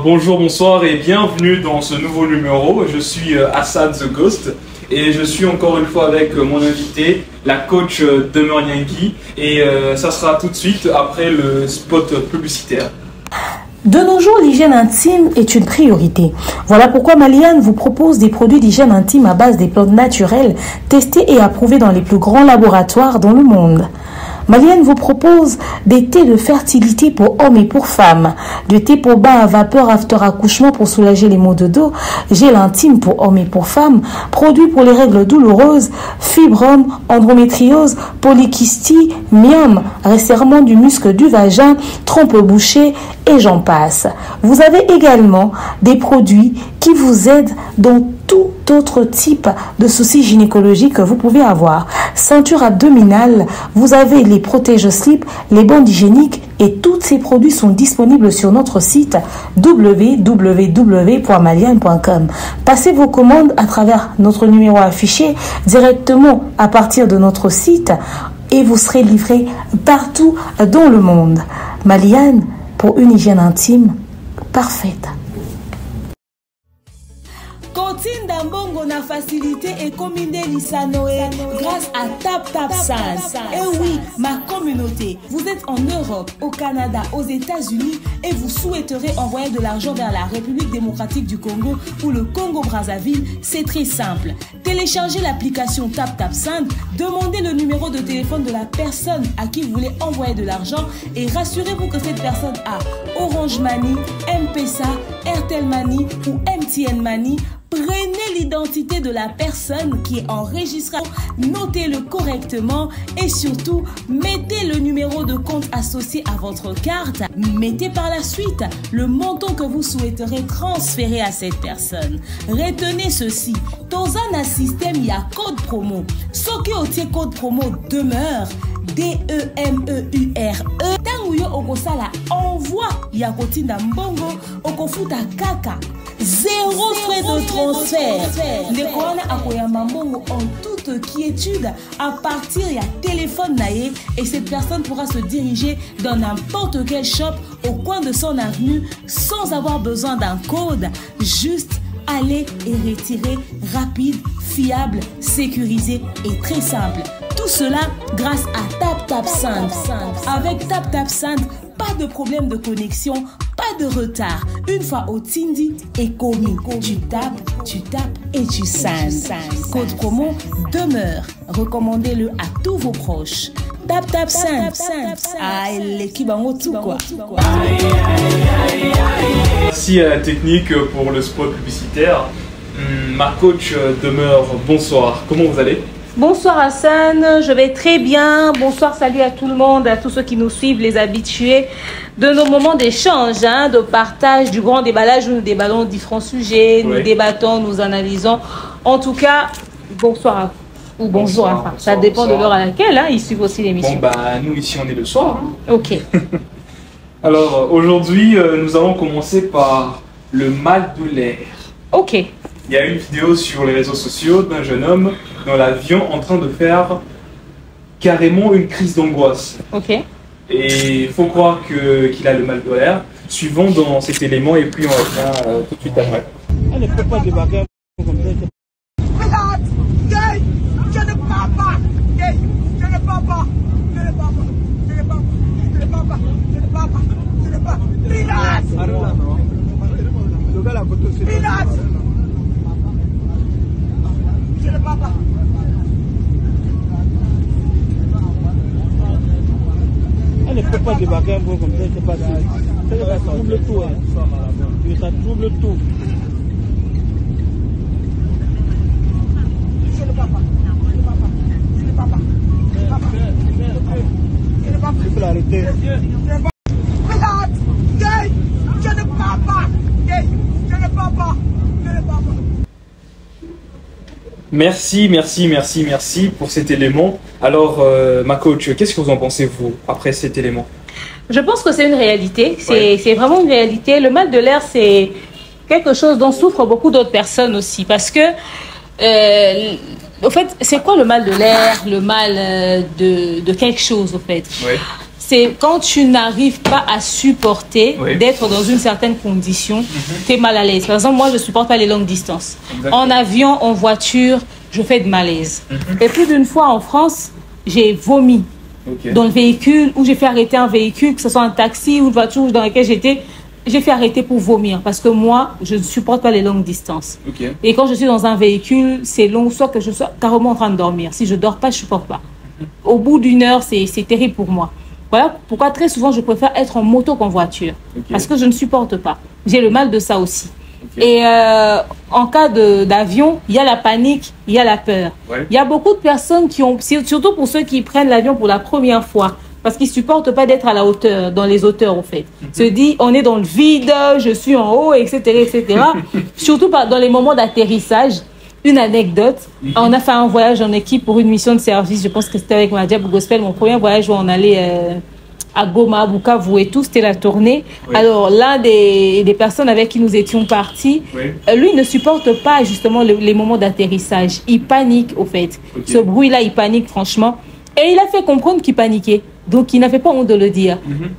Bonjour, bonsoir et bienvenue dans ce nouveau numéro. Je suis Hassan The Ghost et je suis encore une fois avec mon invité, la coach Demeure Yankee, et ça sera tout de suite après le spot publicitaire. De nos jours, l'hygiène intime est une priorité. Voilà pourquoi Maliane vous propose des produits d'hygiène intime à base des plantes naturelles testés et approuvés dans les plus grands laboratoires dans le monde. Maliane vous propose des thés de fertilité pour hommes et pour femmes, du thé pour bain à vapeur after accouchement pour soulager les maux de dos, gel intime pour hommes et pour femmes, produits pour les règles douloureuses, fibrome, endométriose, polykystie, myome, resserrement du muscle du vagin, trompe bouchée et j'en passe. Vous avez également des produits qui vous aident dans tout autre type de soucis gynécologiques que vous pouvez avoir. Ceinture abdominale, vous avez les protège-slip, les bandes hygiéniques et tous ces produits sont disponibles sur notre site www.maliane.com. Passez vos commandes à travers notre numéro affiché directement à partir de notre site et vous serez livré partout dans le monde. Maliane, pour une hygiène intime parfaite. Continue d'ambongo na facilité et commandez l'Isanoé grâce à TapTapSend. Et oui, ma communauté, vous êtes en Europe, au Canada, aux États-Unis et vous souhaiterez envoyer de l'argent vers la République démocratique du Congo ou le Congo-Brazzaville, c'est très simple. Téléchargez l'application TapTapSend, demandez le numéro de téléphone de la personne à qui vous voulez envoyer de l'argent et rassurez-vous que cette personne a Orange Money, M-Pesa, Airtel Money ou MTN Money. Prenez l'identité de la personne qui est enregistrée, notez-le correctement et surtout, mettez le numéro de compte associé à votre carte. Mettez par la suite le montant que vous souhaiterez transférer à cette personne. Retenez ceci, dans un système, il y a code promo. Ce qui est code promo demeure. DEMEURE. Tanguyo okosala envoi ya kotinda mbongo okofuta kaka. Zéro frais de transfert. Ndekona akoyamba mbongo en toute quiétude à partir ya téléphone naé et cette personne pourra se diriger dans n'importe quel shop au coin de son avenue sans avoir besoin d'un code. Juste aller et retirer rapide, fiable, sécurisé et très simple. Tout cela grâce à TapTapSend. Avec TapTapSend, pas de problème de connexion, pas de retard. Une fois au Tindi et commis, tu tapes et tu sends. Code promo demeure. Recommandez-le à tous vos proches. TapTapSend. Ah, l'équipe en tout quoi. Merci à la technique pour le spot publicitaire. Ma coach Demeure, bonsoir. Comment vous allez? Bonsoir Hassan, je vais très bien. Bonsoir, salut à tout le monde, à tous ceux qui nous suivent, les habitués de nos moments d'échange, de partage, du grand déballage où nous déballons différents sujets, nous débattons, nous analysons. En tout cas, bonsoir à vous. Ou bonjour, enfin, ça dépend de l'heure à laquelle ils suivent aussi l'émission. Bon, nous ici on est le soir. Ok. Alors aujourd'hui, nous allons commencer par le mal de l'air. Ok. Il y a une vidéo sur les réseaux sociaux d'un jeune homme dans l'avion en train de faire carrément une crise d'angoisse. Ok. Et il faut croire qu'il a le mal de l'air. Suivons dans cet élément et puis on revient tout de suite après. Elle ne peut pas débarquer comme ça. Je ne pars pas. Je ne pars pas. Je ne pars pas. Je ne pars pas. Je ne pars pas. Je ne pars pas. Je ne pars pas. Pilote! Pilote! Je ne pars pas. Elle ne peut pas débarquer un peu comme ça, c'est pas ça. Ça trouble tout. Ça trouble tout. Je ne pars pas. Je ne pars pas. Je ne pars pas. Je ne pars pas. Je ne pars pas. Il faut l'arrêter. Pilote! Je ne pars pas. Je ne pars pas. Je ne pars pas. Merci pour cet élément. Alors, ma coach, qu'est-ce que vous en pensez, vous, après cet élément? Je pense que c'est une réalité. C'est vraiment une réalité. Le mal de l'air, c'est quelque chose dont souffrent beaucoup d'autres personnes aussi. Parce que, au fait, c'est quoi le mal de l'air? Le mal de quelque chose, au fait? c'est quand tu n'arrives pas à supporter Oui. d'être dans une certaine condition, tu es mal à l'aise. Par exemple, moi, je ne supporte pas les longues distances. Exactement. En avion, en voiture, je fais de malaise. Et plus d'une fois en France, j'ai vomi Ok. dans le véhicule, ou j'ai fait arrêter un véhicule, que ce soit un taxi ou une voiture dans laquelle j'étais. J'ai fait arrêter pour vomir parce que moi, je ne supporte pas les longues distances. Ok. Et quand je suis dans un véhicule, c'est long, soit que je sois carrément en train de dormir. Si je ne dors pas, je ne supporte pas. Au bout d'une heure, c'est terrible pour moi. Voilà pourquoi très souvent, je préfère être en moto qu'en voiture. Ok. Parce que je ne supporte pas. J'ai le mal de ça aussi. Ok. Et en cas d'avion, il y a la panique, il y a la peur. Ouais. Il y a beaucoup de personnes qui ont, surtout pour ceux qui prennent l'avion pour la première fois, parce qu'ils ne supportent pas d'être à la hauteur, dans les hauteurs au fait. Se dit, on est dans le vide, je suis en haut, etc. etc. Surtout dans les moments d'atterrissage. Une anecdote, on a fait un voyage en équipe pour une mission de service, je pense que c'était avec Madia Gospel, mon premier voyage où on allait à Goma, Bukavu et tout, c'était la tournée. Oui. Alors l'un des personnes avec qui nous étions partis, Oui. lui ne supporte pas justement les moments d'atterrissage. Il panique au fait. Ok. Ce bruit-là, il panique franchement. Et il a fait comprendre qu'il paniquait. Donc il n'avait pas honte de le dire.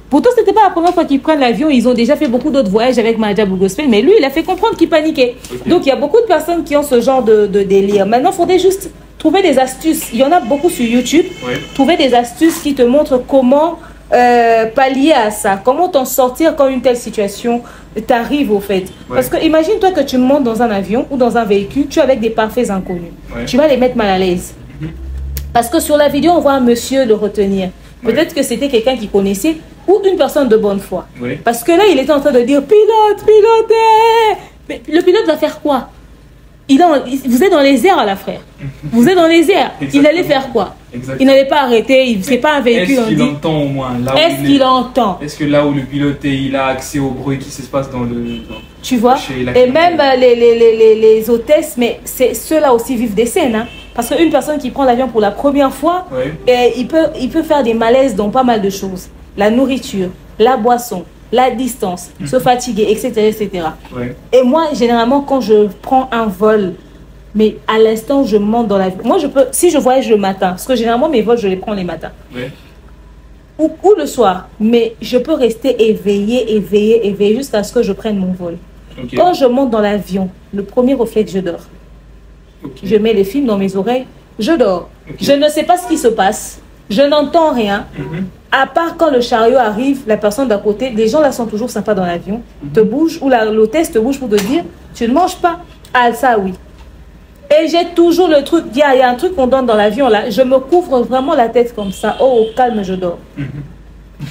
Pourtant, ce n'était pas la première fois qu'ils prennent l'avion. Ils ont déjà fait beaucoup d'autres voyages avec Madia Gospel. Mais lui, il a fait comprendre qu'il paniquait. Ok. Donc il y a beaucoup de personnes qui ont ce genre de délire. Maintenant, il faudrait juste trouver des astuces. Il y en a beaucoup sur YouTube. Oui. Trouver des astuces qui te montrent comment pallier à ça. Comment t'en sortir quand une telle situation t'arrive au fait. Ouais. Parce que imagine-toi que tu montes dans un avion ou dans un véhicule, tu es avec des parfaits inconnus. Ouais. Tu vas les mettre mal à l'aise. Parce que sur la vidéo, on voit un monsieur le retenir. Peut-être que c'était quelqu'un qui connaissait ou une personne de bonne foi. Oui. Parce que là, il était en train de dire pilote, pilotez. Mais le pilote va faire quoi? Vous êtes dans les airs, là, frère. Vous êtes dans les airs. Il Exactement. allait faire quoi? Exactement. Il n'allait pas arrêter. C'est pas un véhicule. Est-ce On qu'il dit. entend au moins là où Est-ce il qu'il entend? Est-ce que là où le pilote est, il a accès au bruit qui se passe dans le... Tu vois? Chez la Et clientèle. même les hôtesses, mais ceux-là aussi vivent des scènes. Hein? Parce qu'une personne qui prend l'avion pour la première fois, Ouais. il peut faire des malaises dans pas mal de choses. La nourriture, la boisson, la distance, se fatiguer, etc., etc. Ouais. Et moi, généralement, quand je prends un vol, mais à l'instant où je monte dans l'avion, moi, si je voyage le matin, parce que généralement, mes vols, je les prends les matins, Ouais. ou le soir, mais je peux rester éveillée jusqu'à ce que je prenne mon vol. Ok. Quand je monte dans l'avion, le premier réflexe, je dors. Ok. Je mets les films dans mes oreilles, je dors. Ok. Je ne sais pas ce qui se passe, je n'entends rien. Mhm. À part quand le chariot arrive, la personne d'à côté, les gens là sont toujours sympas dans l'avion, te bouge, ou l'hôtesse te bouge pour te dire, tu ne manges pas. Ah, ça oui. Et j'ai toujours le truc, il y a un truc qu'on donne dans l'avion là, je me couvre vraiment la tête comme ça, oh, au calme, je dors.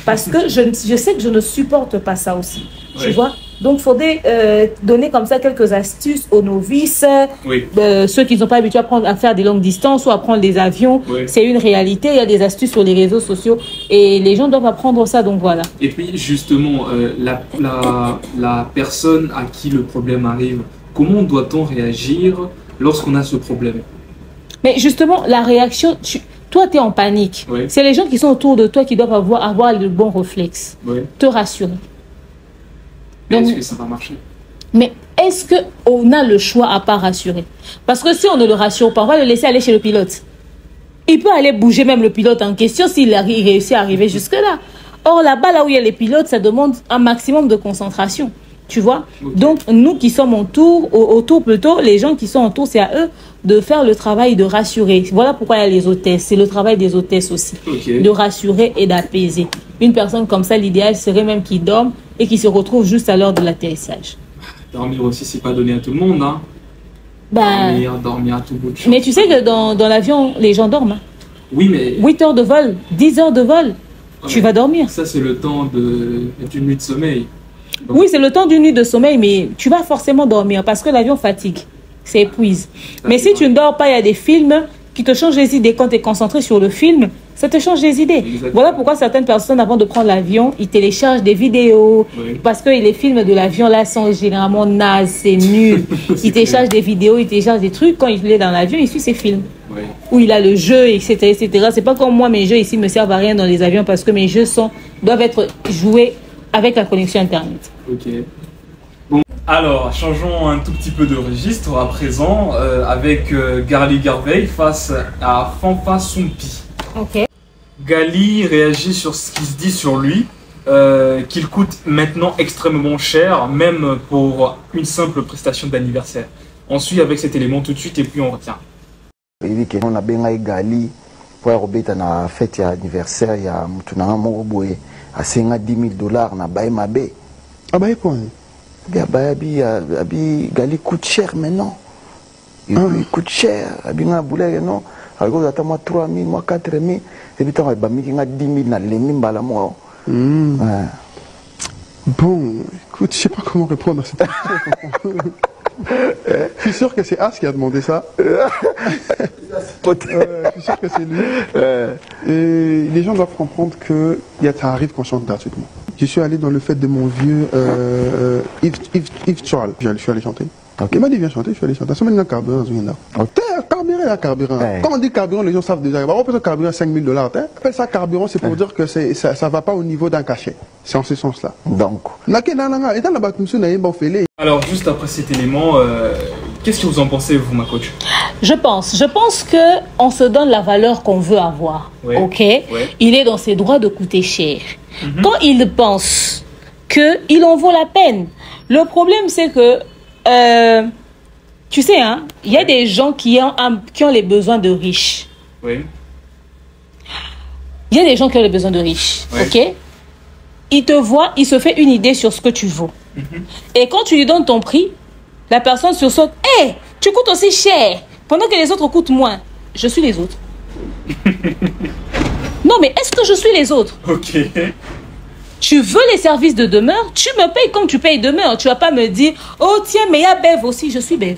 Parce que je sais que je ne supporte pas ça aussi, tu Ouais. vois. Donc, il faudrait donner comme ça quelques astuces aux novices, Oui. ceux qui ne sont pas habitués à faire des longues distances ou à prendre des avions. Ouais. C'est une réalité, il y a des astuces sur les réseaux sociaux et les gens doivent apprendre ça, donc voilà. Et puis justement, la personne à qui le problème arrive, comment doit-on réagir lorsqu'on a ce problème? Mais justement, la réaction, toi, tu es en panique. Ouais. C'est les gens qui sont autour de toi qui doivent avoir le bon réflexe, Ouais. te rassurer. Mais Donc- est-ce que ça va marcher? Mais est-ce qu'on a le choix à pas rassurer? Parce que si on ne le rassure pas, on va le laisser aller chez le pilote. Il peut aller bouger même le pilote en question s'il réussit à arriver jusque-là. Or, là-bas, là où il y a les pilotes, ça demande un maximum de concentration. Tu vois? Ok. Donc, nous qui sommes autour plutôt, les gens qui sont autour, c'est à eux de faire le travail de rassurer. Voilà pourquoi il y a les hôtesses. C'est le travail des hôtesses aussi. Ok. De rassurer et d'apaiser. Une personne comme ça, l'idéal serait même qu'il dorme et qu'il se retrouve juste à l'heure de l'atterrissage. Dormir aussi, c'est pas donné à tout le monde, hein. Bah, Dormir à tout bout de champ. mais tu sais que dans l'avion, les gens dorment. Hein. Oui, mais 8 heures de vol, 10 heures de vol, tu Ouais. vas dormir. ça, c'est le temps d'une nuit de sommeil. Donc, Oui, c'est le temps d'une nuit de sommeil, mais tu vas forcément dormir parce que l'avion fatigue, ça épuise. Mais c'est si tu ne dors pas, il y a des films qui te changent les idées. Quand tu es concentré sur le film, ça te change les idées. Exactement. Voilà pourquoi certaines personnes, avant de prendre l'avion, ils téléchargent des vidéos. Oui. Parce que les films de l'avion, là, sont généralement nazes, c'est nul. Ils téléchargent des vidéos, ils téléchargent des trucs. Quand il est dans l'avion, il suit ces films. Ouais. Où il a le jeu, etc., etc. C'est pas comme moi, mes jeux ici me servent à rien dans les avions parce que mes jeux doivent être joués avec la connexion Internet. Ok. Bon, alors, changeons un tout petit peu de registre à présent avec Garly Garvey face à Fanfa Sompi. Ok. Gali réagit sur ce qui se dit sur lui, qu'il coûte maintenant extrêmement cher, même pour une simple prestation d'anniversaire. On suit avec cet élément tout de suite et puis on retient. Il dit qu'on a bien Gali pour rebeter na fête d'anniversaire, il y a mutunanga moroboye à 10 000 $ na baye mabe. Ah bah quoi? Gali coûte cher maintenant. Il coûte cher. Abi nga boulé non. Alors attends moi 3 000, moi 4 000 et puis t'as ba mi nga 10 000 na lemi mbala mo. Bon, écoute, je sais pas comment répondre à cette question. Je suis sûr que c'est As qui a demandé ça. Je suis sûr que c'est lui. Et les gens doivent comprendre que ça arrive qu'on chante gratuitement. Je suis allé dans le fête de mon vieux Yves Charles. Je suis allé chanter. Okay. Il m'a dit viens chanter, je suis allé chanter. Ça m'a dit un carburant. Carburant. Quand on dit carburant, les gens savent déjà. On peut carburant 5 000 $. Appelle ça carburant, c'est pour dire que ça ne va pas au niveau d'un cachet. C'est en ce sens-là. Donc. Alors, juste après cet élément, qu'est-ce que vous en pensez, vous, ma coach? Je pense qu'on se donne la valeur qu'on veut avoir. Ouais. Ok. Ouais. Il est dans ses droits de coûter cher. Quand il pense qu'il en vaut la peine. Le problème, c'est que, tu sais, hein, il y a des gens qui ont les besoins de riches. Oui. Il y a des gens qui ont les besoins de riches. Ouais. Ok. Il te voit, il se fait une idée sur ce que tu vaux. Et quand tu lui donnes ton prix, la personne sursaute. Hé, tu coûtes aussi cher, pendant que les autres coûtent moins. Je suis les autres. Non, mais est-ce que je suis les autres? Ok. Tu veux les services de demeure, tu me payes comme tu payes demeure. Tu vas pas me dire, oh tiens, mais il y a Bev aussi, je suis Bev.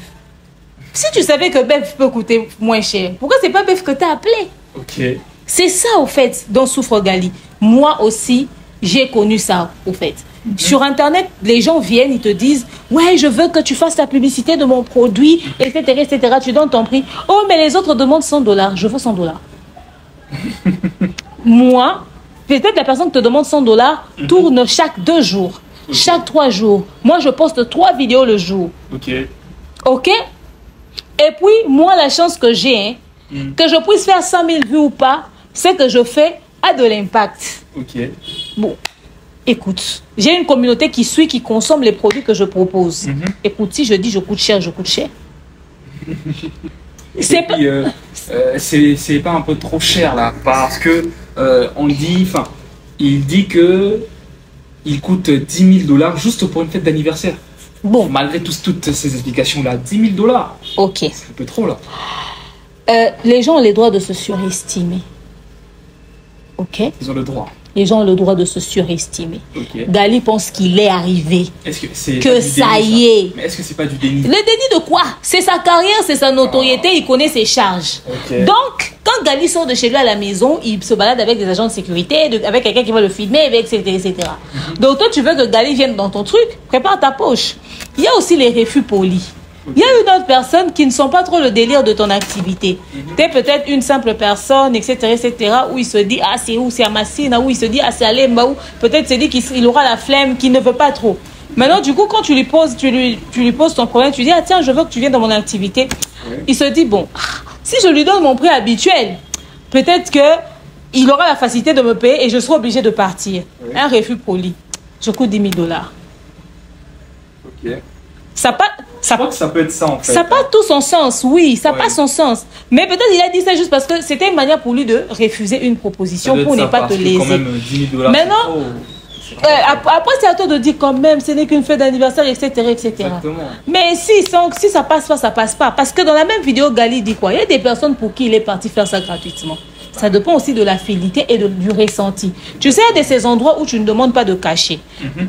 Si tu savais que Bev peut coûter moins cher, pourquoi c'est pas Bev que tu as appelé? Ok. C'est ça, au fait, dont souffre Gali. Moi aussi, j'ai connu ça, au fait. Sur Internet, les gens viennent, ils te disent « Ouais, je veux que tu fasses la publicité de mon produit, etc. etc. » Tu donnes ton prix. « Oh, mais les autres demandent 100 $. Je veux 100 $. Moi, peut-être la personne qui te demande 100 $ tourne chaque 2 jours, chaque 3 jours. Moi, je poste 3 vidéos le jour. Ok. Ok? Et puis, moi, la chance que j'ai, que je puisse faire 100 000 vues ou pas, c'est que je fais à de l'impact. Ok. Bon. Écoute, j'ai une communauté qui suit, qui consomme les produits que je propose. Écoute, si je dis je coûte cher, je coûte cher. C'est pas un peu trop cher là, parce que on dit, enfin, il dit que il coûte 10 000 $ juste pour une fête d'anniversaire. Bon. Malgré toutes ces explications là, 10 000 $. Ok. C'est un peu trop là. Les gens ont le droit de se surestimer. Ok. Ils ont le droit. Les gens ont le droit de se surestimer. Okay. Gali pense qu'il est arrivé. Est-ce que c'est que ça y est. Mais est-ce que c'est pas du déni? Le déni de quoi? C'est sa carrière, c'est sa notoriété, il connaît ses charges. Okay. Donc, quand Gali sort de chez lui à la maison, il se balade avec des agents de sécurité, avec quelqu'un qui va le filmer, etc. etc. Donc, toi, tu veux que Gali vienne dans ton truc, prépare ta poche. Il y a aussi les refus polis. Il y a une autre personne qui ne sont pas trop le délire de ton activité. Tu es peut-être une simple personne, etc., etc., où il se dit, ah, c'est où, c'est à Massina, où il se dit, ah, c'est à Lemba, où peut-être se dit qu'il aura la flemme, qu'il ne veut pas trop. Maintenant, du coup, quand tu lui poses ton problème, tu dis, ah, tiens, je veux que tu viennes dans mon activité. Il se dit, bon, si je lui donne mon prix habituel, peut-être qu'il aura la facilité de me payer et je serai obligé de partir. Un refus poli. Je coûte 10 000 $. Ok. Je crois que ça peut être ça en fait. Ça n'a pas tout son sens, oui, ça n'a pas son sens. Mais peut-être il a dit ça juste parce que c'était une manière pour lui de refuser une proposition pour ne pas te léser. Quand même 10 000 $. Maintenant, après c'est à toi de dire quand même, ce n'est qu'une fête d'anniversaire, etc., etc. Exactement. Mais si ça passe pas, ça passe pas. Parce que dans la même vidéo, Gali dit quoi? Il y a des personnes pour qui il est parti faire ça gratuitement. Ça dépend aussi de la fidélité et du ressenti. Tu sais, il y a de ces endroits où tu ne demandes pas de cachet.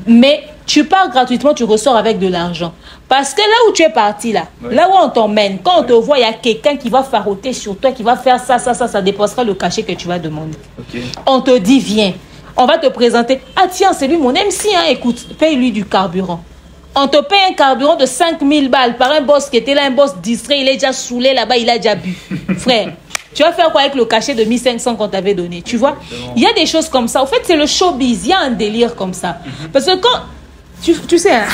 Mais tu pars gratuitement, tu ressors avec de l'argent. Parce que là où tu es parti, là où on t'emmène, quand on te voit, il y a quelqu'un qui va faroter sur toi, qui va faire ça dépassera le cachet que tu vas demander. Okay. On te dit, viens, on va te présenter. Ah tiens, c'est lui mon MC, hein, écoute, paye-lui du carburant. On te paye un carburant de 5 000 balles par un boss qui était là, un boss distrait, il est déjà saoulé là-bas, il a déjà bu. Frère, tu vas faire quoi avec le cachet de 1500 qu'on t'avait donné? Tu vois? Il y a des choses comme ça. En fait, c'est le showbiz. Il y a un délire comme ça. Parce que quand... Tu sais, hein,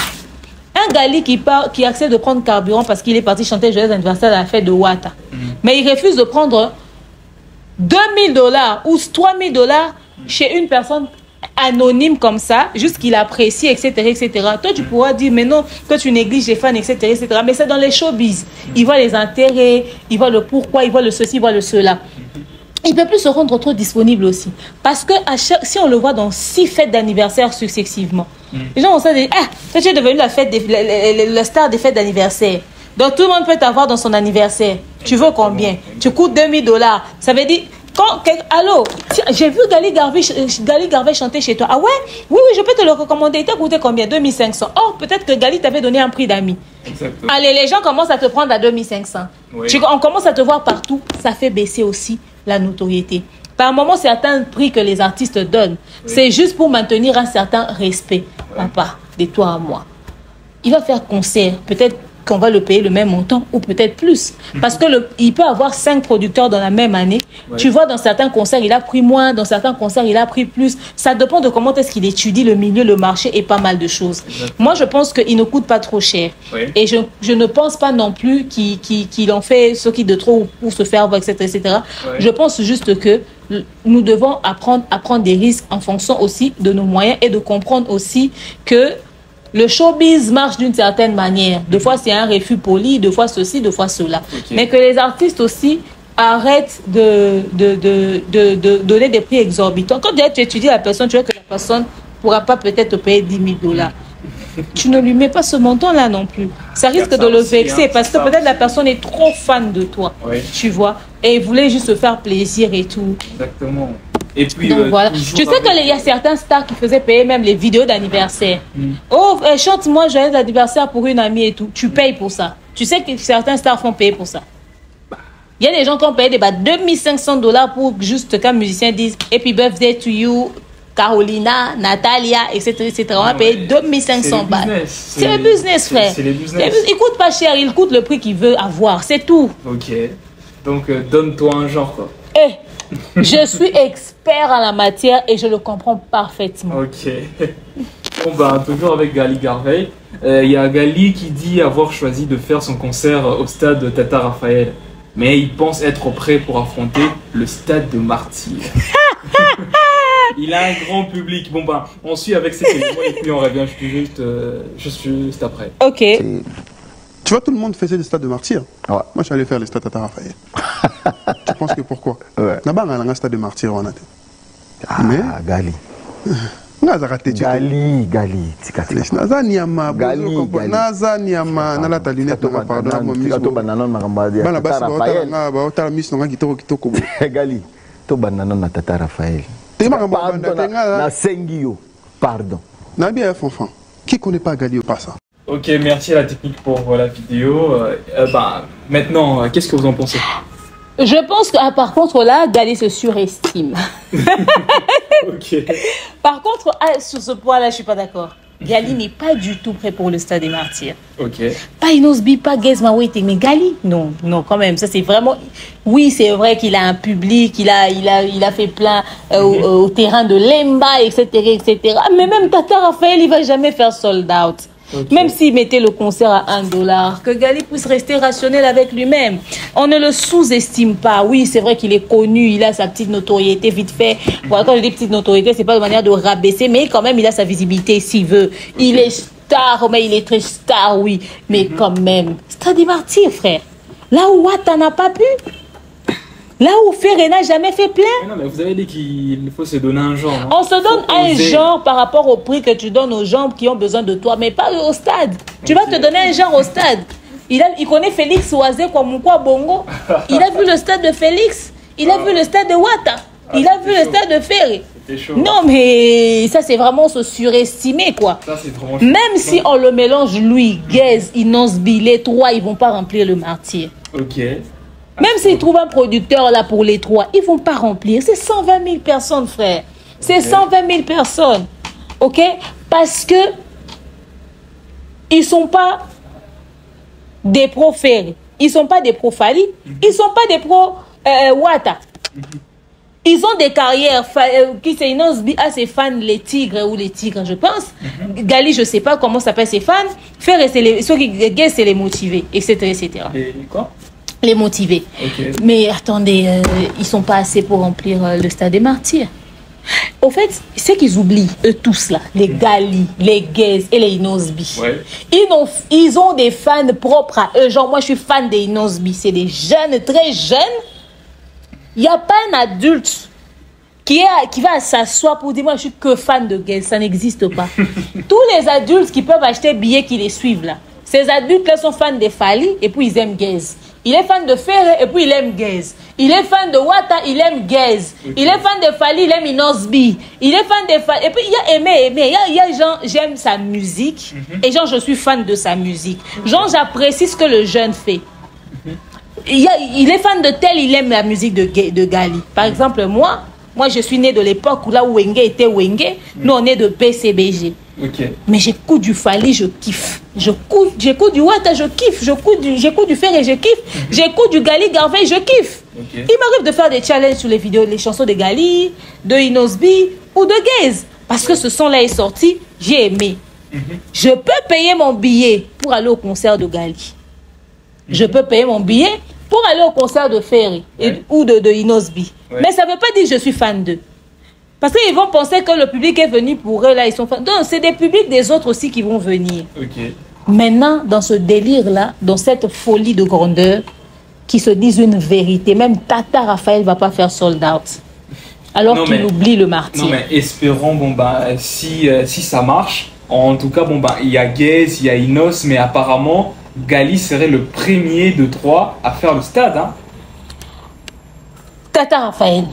un Gali qui accepte de prendre carburant parce qu'il est parti chanter joyeux anniversaire à la fête de Ouattara. Mais il refuse de prendre $2000 ou $3000 chez une personne anonyme comme ça, juste qu'il apprécie, etc., etc. Toi, tu pourras dire, mais non, toi, tu négliges les fans, etc., etc. Mais c'est dans les showbiz. Il voit les intérêts, il voit le pourquoi, il voit le ceci, il voit le cela. Il ne peut plus se rendre trop disponible aussi. Parce que si on le voit dans 6 fêtes d'anniversaire successivement, les gens vont se dire, ah, toi, tu es devenu la star des fêtes d'anniversaire. Donc, tout le monde peut t'avoir dans son anniversaire. Tu veux combien? Tu coûtes $2000. Ça veut dire... Allô, j'ai vu Gali Garvey chanter chez toi. Ah ouais? Oui, je peux te le recommander. Il t'a coûté combien? 2500. Oh, peut-être que Gali t'avait donné un prix d'ami. Allez, les gens commencent à te prendre à 2500. Oui. On commence à te voir partout. Ça fait baisser aussi la notoriété. Par moment, certains prix que les artistes donnent, c'est juste pour maintenir un certain respect. Papa, de toi à moi. Il va faire concert, peut-être qu'on va le payer le même montant ou peut-être plus. Parce que il peut avoir 5 producteurs dans la même année. Tu vois, dans certains concerts, il a pris moins, dans certains concerts, il a pris plus. Ça dépend de comment est-ce qu'il étudie le milieu, le marché et pas mal de choses. Moi, je pense qu'il ne coûte pas trop cher. Et je ne pense pas non plus qu'il en fait ce qui de trop pour se faire voir, etc. etc. Je pense juste que nous devons apprendre à prendre des risques en fonction aussi de nos moyens et de comprendre aussi que le showbiz marche d'une certaine manière. Des fois, c'est un refus poli, des fois ceci, des fois cela. Mais que les artistes aussi arrêtent de donner des prix exorbitants. Quand tu étudies la personne, tu vois que la personne ne pourra pas peut-être te payer $10,000. Tu ne lui mets pas ce montant-là non plus. Ça risque de le vexer parce que peut-être la personne est trop fan de toi. Tu vois. Et il voulait juste se faire plaisir et tout. Exactement. Et puis, donc voilà. Tu sais qu'il y a certains stars qui faisaient payer même les vidéos d'anniversaire. Oh, chante-moi joyeux anniversaire pour une amie et tout. Tu payes pour ça. Tu sais que certains stars font payer pour ça. Il y a des gens qui ont payé $2,500 pour juste qu'un musicien dise Happy birthday to you, Carolina, Natalia, etc. etc. On a payé $2,500. C'est le business, frère. C'est le business. Il coûte pas cher, il coûte le prix qu'il veut avoir. C'est tout. Ok. Donc, donne-toi un genre, quoi. Je suis expert en la matière et je le comprends parfaitement. Ok. Bon, bah, toujours avec Gali Garvey. Il y a Gali qui dit avoir choisi de faire son concert au stade Tata Raphaël. Mais il pense être prêt pour affronter le stade de Martyr. Il a un grand public. Bon, bah, on suit avec ces éléments et puis on revient juste après. Ok. Tu vois, tout le monde faisait le stade de Martyr. Moi, je suis allé faire le stade Tata Raphaël. Tu penses que pourquoi? Là-bas, on a un stade de Martyr. Mais Gali. Gali. Naza niama. Naza niama. Nala ta lunette. Gali. To bananon na Tata Raphaël. Pardon. Nabi est enfant. Qui connaît pas Gali au passant? Ok, merci à la technique pour la vidéo. Maintenant, qu'est-ce que vous en pensez? Je pense que, par contre, là, Gali se surestime. Ok. Par contre, sur ce point-là, je ne suis pas d'accord. Gali n'est pas du tout prêt pour le stade des Martyrs. Ok. Pas Inosbi, pas Guess My Waiting, mais Gali, non, quand même. Ça, c'est vraiment. Oui, c'est vrai qu'il a un public, il a fait plein au terrain de Lemba, etc., etc. Mais même Tata Raphaël, il ne va jamais faire sold out. Okay. Même s'il mettait le concert à $1, que Gali puisse rester rationnel avec lui-même. On ne le sous-estime pas. Oui, c'est vrai qu'il est connu, il a sa petite notoriété vite fait. Bon, quand je dis petite notoriété, c'est pas de manière de rabaisser, mais quand même, il a sa visibilité s'il veut. Il est star, mais il est très star, oui. Mais quand même, c'est des martyrs, frère. Là où Wata n'a pas pu. Là où Ferré n'a jamais fait plein. Mais non, mais vous avez dit qu'il faut se donner un genre. Hein. On se donne un genre par rapport au prix que tu donnes aux gens qui ont besoin de toi, mais pas au stade. Tu vas te donner un genre au stade. Il connaît Félix Oazé Kwamukwa Bongo. Il a vu le stade de Félix. Il a vu le stade de Wata. Il a vu le stade de Ferré. Non, mais ça, c'est vraiment se surestimer, quoi. Ça, même si on le mélange, Louis, Guez, Inosbi, les trois, ils vont pas remplir le Martyr. Ok. Même s'ils trouvent un producteur là pour les trois, ils ne vont pas remplir. C'est 120 000 personnes, frère. C'est 120 000 personnes. OK? Parce que ils ne sont pas des pros Ferré. Ils ne sont pas des pros Fali. Ils ne sont pas des pros Wata. Ils ont des carrières. Qui c'est Inosbi à ses fans, les tigres ou les tigres, je pense. Gali, je ne sais pas comment s'appellent ses fans. Ferré, c'est ceux qui c'est les motivés, etc. etc. Et quoi? les motiver. Okay. Mais attendez, ils sont pas assez pour remplir le stade des martyrs. Au fait, c'est qu'ils oublient, eux tous là, les Gali, les Gaze et les Inosbi. Ouais. Ils ont des fans propres à eux. Genre, moi, je suis fan des Inosbi. C'est des jeunes, très jeunes. Il n'y a pas un adulte qui va s'asseoir pour dire, moi, je suis que fan de Gaze. Ça n'existe pas. Tous les adultes qui peuvent acheter billets qui les suivent là, ces adultes-là sont fans de Fali et puis ils aiment Gaze. Il est fan de Ferré et puis il aime Gaze. Il est fan de Wata, il aime Gaze. Okay. Il est fan de Fali, il aime Inosbi. Il est fan de Fali. Et puis il y a aimé. Il y a genre, j'aime sa musique. Et genre, je suis fan de sa musique. Genre, j'apprécie ce que le jeune fait. Il est fan de tel, il aime la musique de Gali. Par exemple, moi, je suis né de l'époque où là où Wenge était Wenge. Nous, on est de PCBG. Okay. Mais j'écoute du Fali, je kiffe. J'écoute du Wata, je kiffe. J'écoute du Ferré, je kiffe. J'écoute du Gali Garvey, je kiffe. Okay. Il m'arrive de faire des challenges sur les vidéos, les chansons de Gali, de Inosbi ou de Gaze. Parce que ce son-là est sorti, j'ai aimé. Je peux payer mon billet pour aller au concert de Gali. Je peux payer mon billet pour aller au concert de Ferré ou de Inosbi. Mais ça ne veut pas dire que je suis fan d'eux. Parce qu'ils vont penser que le public est venu pour eux, là, ils sont fans. Donc, c'est des publics des autres aussi qui vont venir. Okay. Maintenant, dans ce délire-là, dans cette folie de grandeur, qui se disent une vérité, même Tata Raphaël ne va pas faire sold out. Alors qu'il oublie le martyr. Non, mais espérons, si ça marche, en tout cas, il y a Gaze, il y a Inos, mais apparemment, Gali serait le premier de 3 à faire le stade. Hein. Tata Raphaël.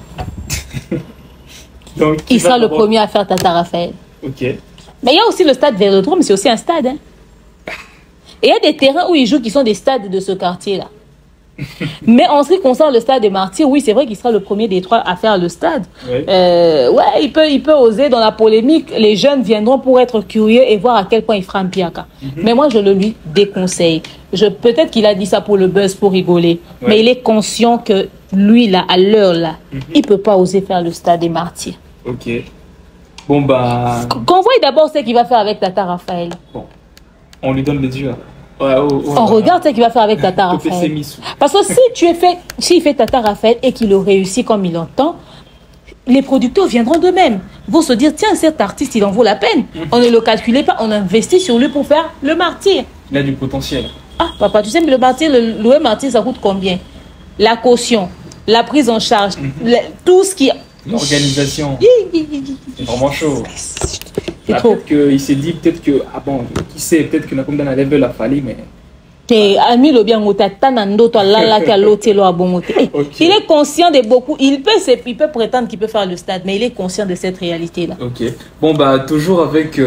Donc, il sera le premier à faire Tata Raphaël. Ok. Mais il y a aussi le stade Vélodrome, c'est aussi un stade. Hein. Et il y a des terrains où ils jouent qui sont des stades de ce quartier-là. Mais en ce qui concerne le stade des Martyrs, oui, c'est vrai qu'il sera le premier des 3 à faire le stade. Oui. Il peut oser dans la polémique. Les jeunes viendront pour être curieux et voir à quel point il fera un piaka. Mais moi, je le lui déconseille. Peut-être qu'il a dit ça pour le buzz, pour rigoler. Ouais. Mais il est conscient que lui, là, à l'heure, là, il ne peut pas oser faire le stade des Martyrs. Ok. Bon, bah... Qu'on voit d'abord ce qu'il va faire avec Tata Raphaël. Bon. On lui donne les yeux. On regarde ce qu'il va faire avec Tata Raphaël. Parce que s'il fait Tata Raphaël et qu'il le réussit comme il entend, les producteurs viendront d'eux-mêmes. Ils vont se dire, tiens, cet artiste, il en vaut la peine. On ne le calculait pas, on investit sur lui pour faire le martyr. Il a du potentiel. Ah, papa, tu sais, mais le martyr, le martyr, ça coûte combien? La caution, la prise en charge, tout ce qui... L'organisation. C'est vraiment chaud. Peut-être qu'il s'est dit, peut-être que, qui sait, peut-être que n'a comme dans la level a fallu, mais... Il est conscient de beaucoup. Il peut prétendre qu'il peut faire le stade, mais il est conscient de cette réalité-là. Ok. Bon, toujours avec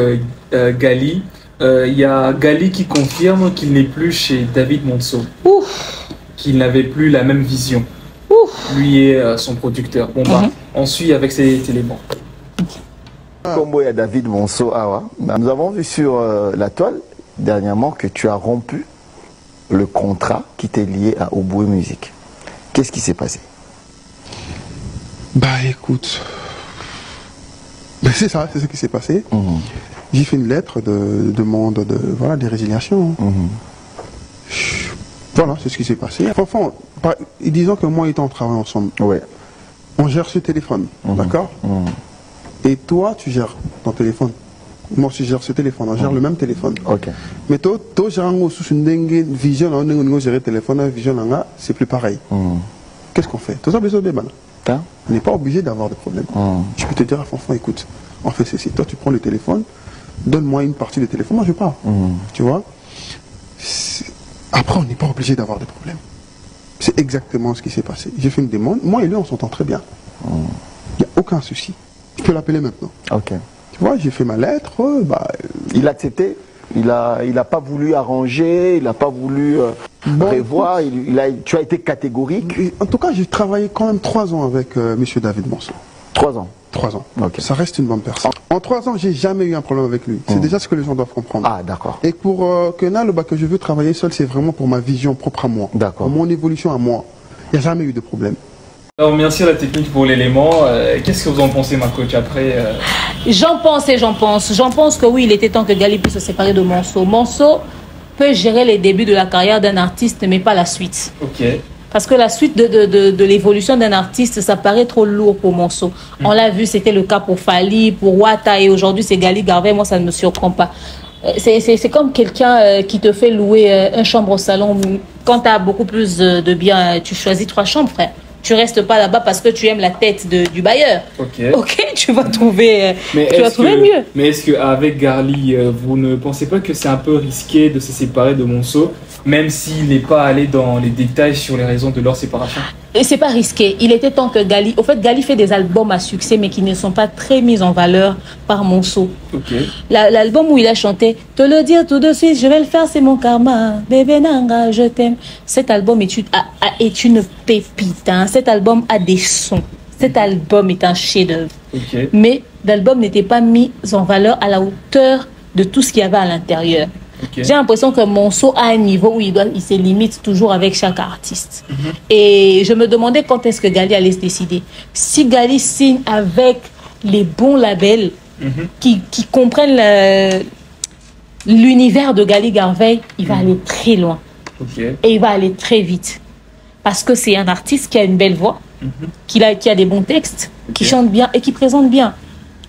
Gali, il y a Gali qui confirme qu'il n'est plus chez David Monceau. Qu'il n'avait plus la même vision. Lui et son producteur. On suit avec ces éléments. Combo à David Monceau, nous avons vu sur la toile dernièrement que tu as rompu le contrat qui t'est lié à Oboué Musique. Qu'est-ce qui s'est passé? Écoute, c'est ça, c'est ce qui s'est passé. J'ai fait une lettre de demande de résiliation. Voilà, c'est ce qui s'est passé. Enfin, disons que moi et toi on travaille ensemble. Ouais. On gère ce téléphone, d'accord? Et toi, tu gères ton téléphone. Moi, je gère ce téléphone. On gère le même téléphone. Ok. Mais toi, tu gères une vision, on gère le téléphone, vision, c'est plus pareil. Qu'est-ce qu'on fait? Tout ça, besoin de on n'est pas obligé d'avoir de problème. Je peux te dire à Fanfan, écoute, on fait ceci. Toi, tu prends le téléphone, donne-moi une partie du téléphone, moi je pars. Tu vois? Après, on n'est pas obligé d'avoir de problème. C'est exactement ce qui s'est passé. J'ai fait une demande. Moi et lui, on s'entend très bien. Il n'y a aucun souci. Je peux l'appeler maintenant. Ok. Tu vois, j'ai fait ma lettre. Il a accepté. Il a pas voulu arranger. Il n'a pas voulu prévoir. Tu as été catégorique. En tout cas, j'ai travaillé quand même 3 ans avec M. David Monceau. 3 ans. 3 ans. Okay. Ça reste une bonne personne. En 3 ans, j'ai jamais eu un problème avec lui. C'est déjà ce que les gens doivent comprendre. Ah, d'accord. Et pour que je veux travailler seul, c'est vraiment pour ma vision propre à moi. D'accord. Pour mon évolution à moi. Il n'y a jamais eu de problème. Alors, merci à la technique pour l'élément. Qu'est-ce que vous en pensez, ma coach, après J'en pense que oui, il était temps que Gali puisse se séparer de Monceau. Monceau, peut gérer les débuts de la carrière d'un artiste, mais pas la suite. Ok. Parce que la suite de l'évolution d'un artiste, ça paraît trop lourd pour Monceau. On l'a vu, c'était le cas pour Fally, pour Wata, et aujourd'hui c'est Gali Garvey. Moi, ça ne me surprend pas. C'est comme quelqu'un qui te fait louer une chambre au salon. Quand tu as beaucoup plus de biens, tu choisis 3 chambres, frère. Tu restes pas là-bas parce que tu aimes la tête du bailleur. Ok, tu vas trouver, mieux. Mais est-ce qu'avec Garly, vous ne pensez pas que c'est un peu risqué de se séparer de Monceau, même s'il n'est pas allé dans les détails sur les raisons de leur séparation? Et c'est pas risqué. Il était temps que Gali... Au fait, Gali fait des albums à succès, mais qui ne sont pas très mis en valeur par Monceau. L'album où il a chanté « Te le dire tout de suite, je vais le faire, c'est mon karma. Bébé Nanga, je t'aime. » Cet album est une pépite. Hein. Cet album a des sons. Cet album est un chef-d'œuvre. Mais l'album n'était pas mis en valeur à la hauteur de tout ce qu'il y avait à l'intérieur. J'ai l'impression que Monceau a un niveau où il se limite toujours avec chaque artiste. Et je me demandais quand est-ce que Gali allait se décider. Si Gali signe avec les bons labels qui comprennent l'univers de Gali Garvey, il va aller très loin. Et il va aller très vite. Parce que c'est un artiste qui a une belle voix, qui a des bons textes, qui chante bien et qui présente bien.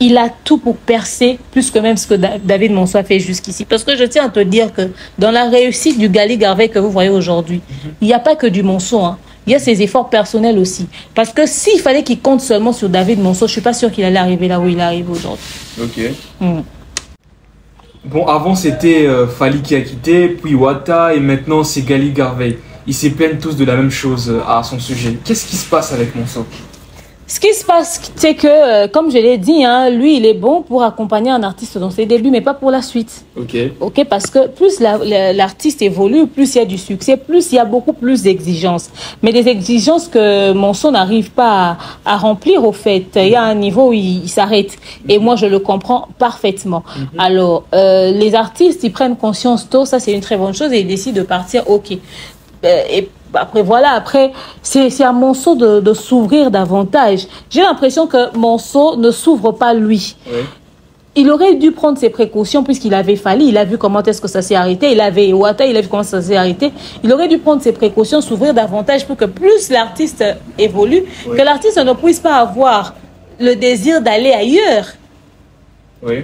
Il a tout pour percer, plus que même ce que David Monceau a fait jusqu'ici. Parce que je tiens à te dire que dans la réussite du Gali Garvey que vous voyez aujourd'hui, il n'y a pas que du Monceau. Hein. Il y a ses efforts personnels aussi. Parce que s'il fallait qu'il compte seulement sur David Monceau, je ne suis pas sûr qu'il allait arriver là où il arrive aujourd'hui. Bon, avant c'était Fally qui a quitté, puis Wata, et maintenant c'est Gali Garvey. Ils se plaignent tous de la même chose à son sujet. Qu'est-ce qui se passe avec Monceau? Ce qui se passe, c'est que, comme je l'ai dit, hein, lui, il est bon pour accompagner un artiste dans ses débuts, mais pas pour la suite. Ok, parce que plus l'artiste évolue, plus il y a du succès, plus il y a beaucoup plus d'exigences. Mais des exigences que Monceau n'arrive pas à remplir, au fait. Il y a un niveau où il s'arrête. Et moi, je le comprends parfaitement. Alors, les artistes, ils prennent conscience tôt, ça c'est une très bonne chose, et ils décident de partir, ok. Et après, voilà, après, c'est à Monceau de s'ouvrir davantage. J'ai l'impression que Monceau ne s'ouvre pas lui. Il aurait dû prendre ses précautions puisqu'il avait Fally, il a vu comment est-ce que ça s'est arrêté, il avait Wata, il a vu comment ça s'est arrêté. Il aurait dû prendre ses précautions, s'ouvrir davantage pour que plus l'artiste évolue, que l'artiste ne puisse pas avoir le désir d'aller ailleurs.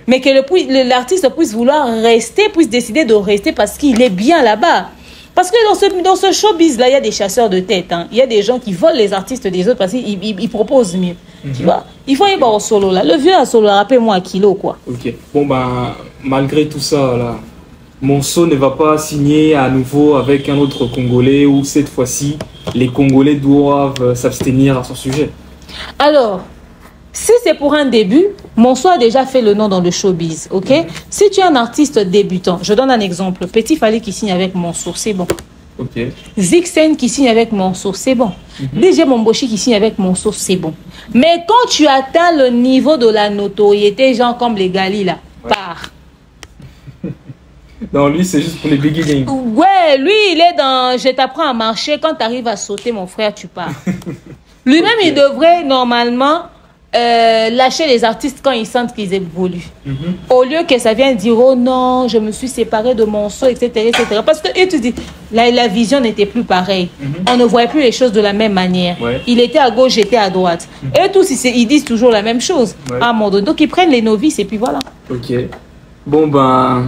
Mais que l'artiste puisse vouloir rester, puisse décider de rester parce qu'il est bien là-bas. Parce que dans ce showbiz-là, il y a des chasseurs de tête. Hein. Il y a des gens qui volent les artistes des autres parce qu'ils proposent mieux. Tu vois? Il faut y avoir au solo là. Le vieux à solo, rappelez-moi à Kilo, quoi. Bon, ben, malgré tout ça, là, Monceau ne va pas signer à nouveau avec un autre Congolais où cette fois-ci, les Congolais doivent s'abstenir à son sujet. Alors, si c'est pour un début, Monceau a déjà fait le nom dans le showbiz, ok? Si tu es un artiste débutant, je donne un exemple. Petit Fally qui signe avec Monceau, c'est bon. Zixen qui signe avec Monceau, c'est bon. DJ Momboshi qui signe avec Monceau, c'est bon. Mais quand tu atteins le niveau de la notoriété, genre comme les Gali là, pars. Non, lui, c'est juste pour les beginnings. Ouais, lui, il est dans je t'apprends à marcher. Quand tu arrives à sauter, mon frère, tu pars. Lui-même, il devrait normalement lâcher les artistes quand ils sentent qu'ils évoluent. Au lieu que ça vienne dire oh non, je me suis séparé de Monceau, etc. etc. Parce que et tu dis, la vision n'était plus pareille. On ne voyait plus les choses de la même manière. Il était à gauche, j'étais à droite. Et tous, ils disent toujours la même chose à un moment donné. Donc ils prennent les novices et puis voilà. Bon ben,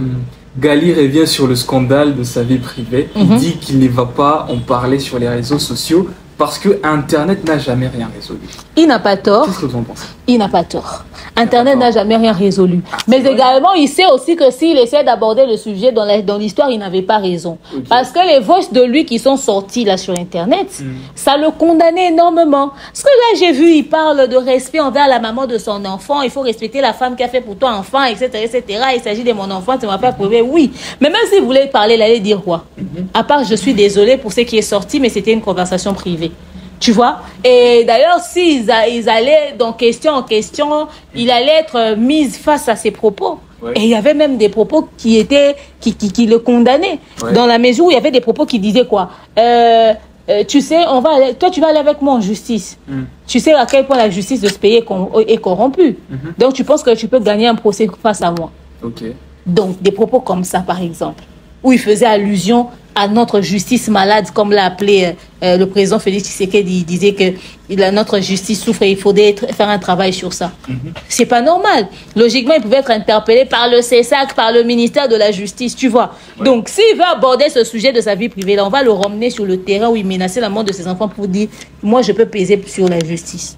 Gali revient sur le scandale de sa vie privée. Il dit qu'il ne va pas en parler sur les réseaux sociaux parce que Internet n'a jamais rien résolu. Il n'a pas tort. Qu'est-ce que vous en pensez? Il n'a pas tort. Internet n'a jamais rien résolu. Mais également, il sait aussi que s'il essaie d'aborder le sujet dans l'histoire, il n'avait pas raison. Parce que les voix de lui qui sont sorties là sur Internet, ça le condamnait énormément. Parce que là, j'ai vu, il parle de respect envers la maman de son enfant. Il faut respecter la femme qui a fait pour toi enfant, etc. etc. Il s'agit de mon enfant, tu ne m'as pas prouvé. Oui. Mais même s'il voulait parler, il allait dire quoi? À part, je suis désolée pour ce qui est sorti, mais c'était une conversation privée. Tu vois? Et d'ailleurs, s'ils allaient dans question en question, il allait être mis face à ses propos. Et il y avait même des propos qui le condamnaient. Dans la mesure où il y avait des propos qui disaient quoi? Tu sais, toi tu vas aller avec moi en justice. Tu sais à quel point la justice de ce pays est corrompue. Donc tu penses que tu peux gagner un procès face à moi. Donc des propos comme ça par exemple. où il faisait allusion à notre justice malade, comme l'a appelé le président Félix Tshisekedi. Il disait que notre justice souffre et il faudrait faire un travail sur ça. C'est pas normal. Logiquement, il pouvait être interpellé par le CESAC, par le ministère de la Justice, tu vois. Donc, s'il veut aborder ce sujet de sa vie privée, là, on va le ramener sur le terrain où il menaçait la mort de ses enfants pour dire « Moi, je peux peser sur la justice ».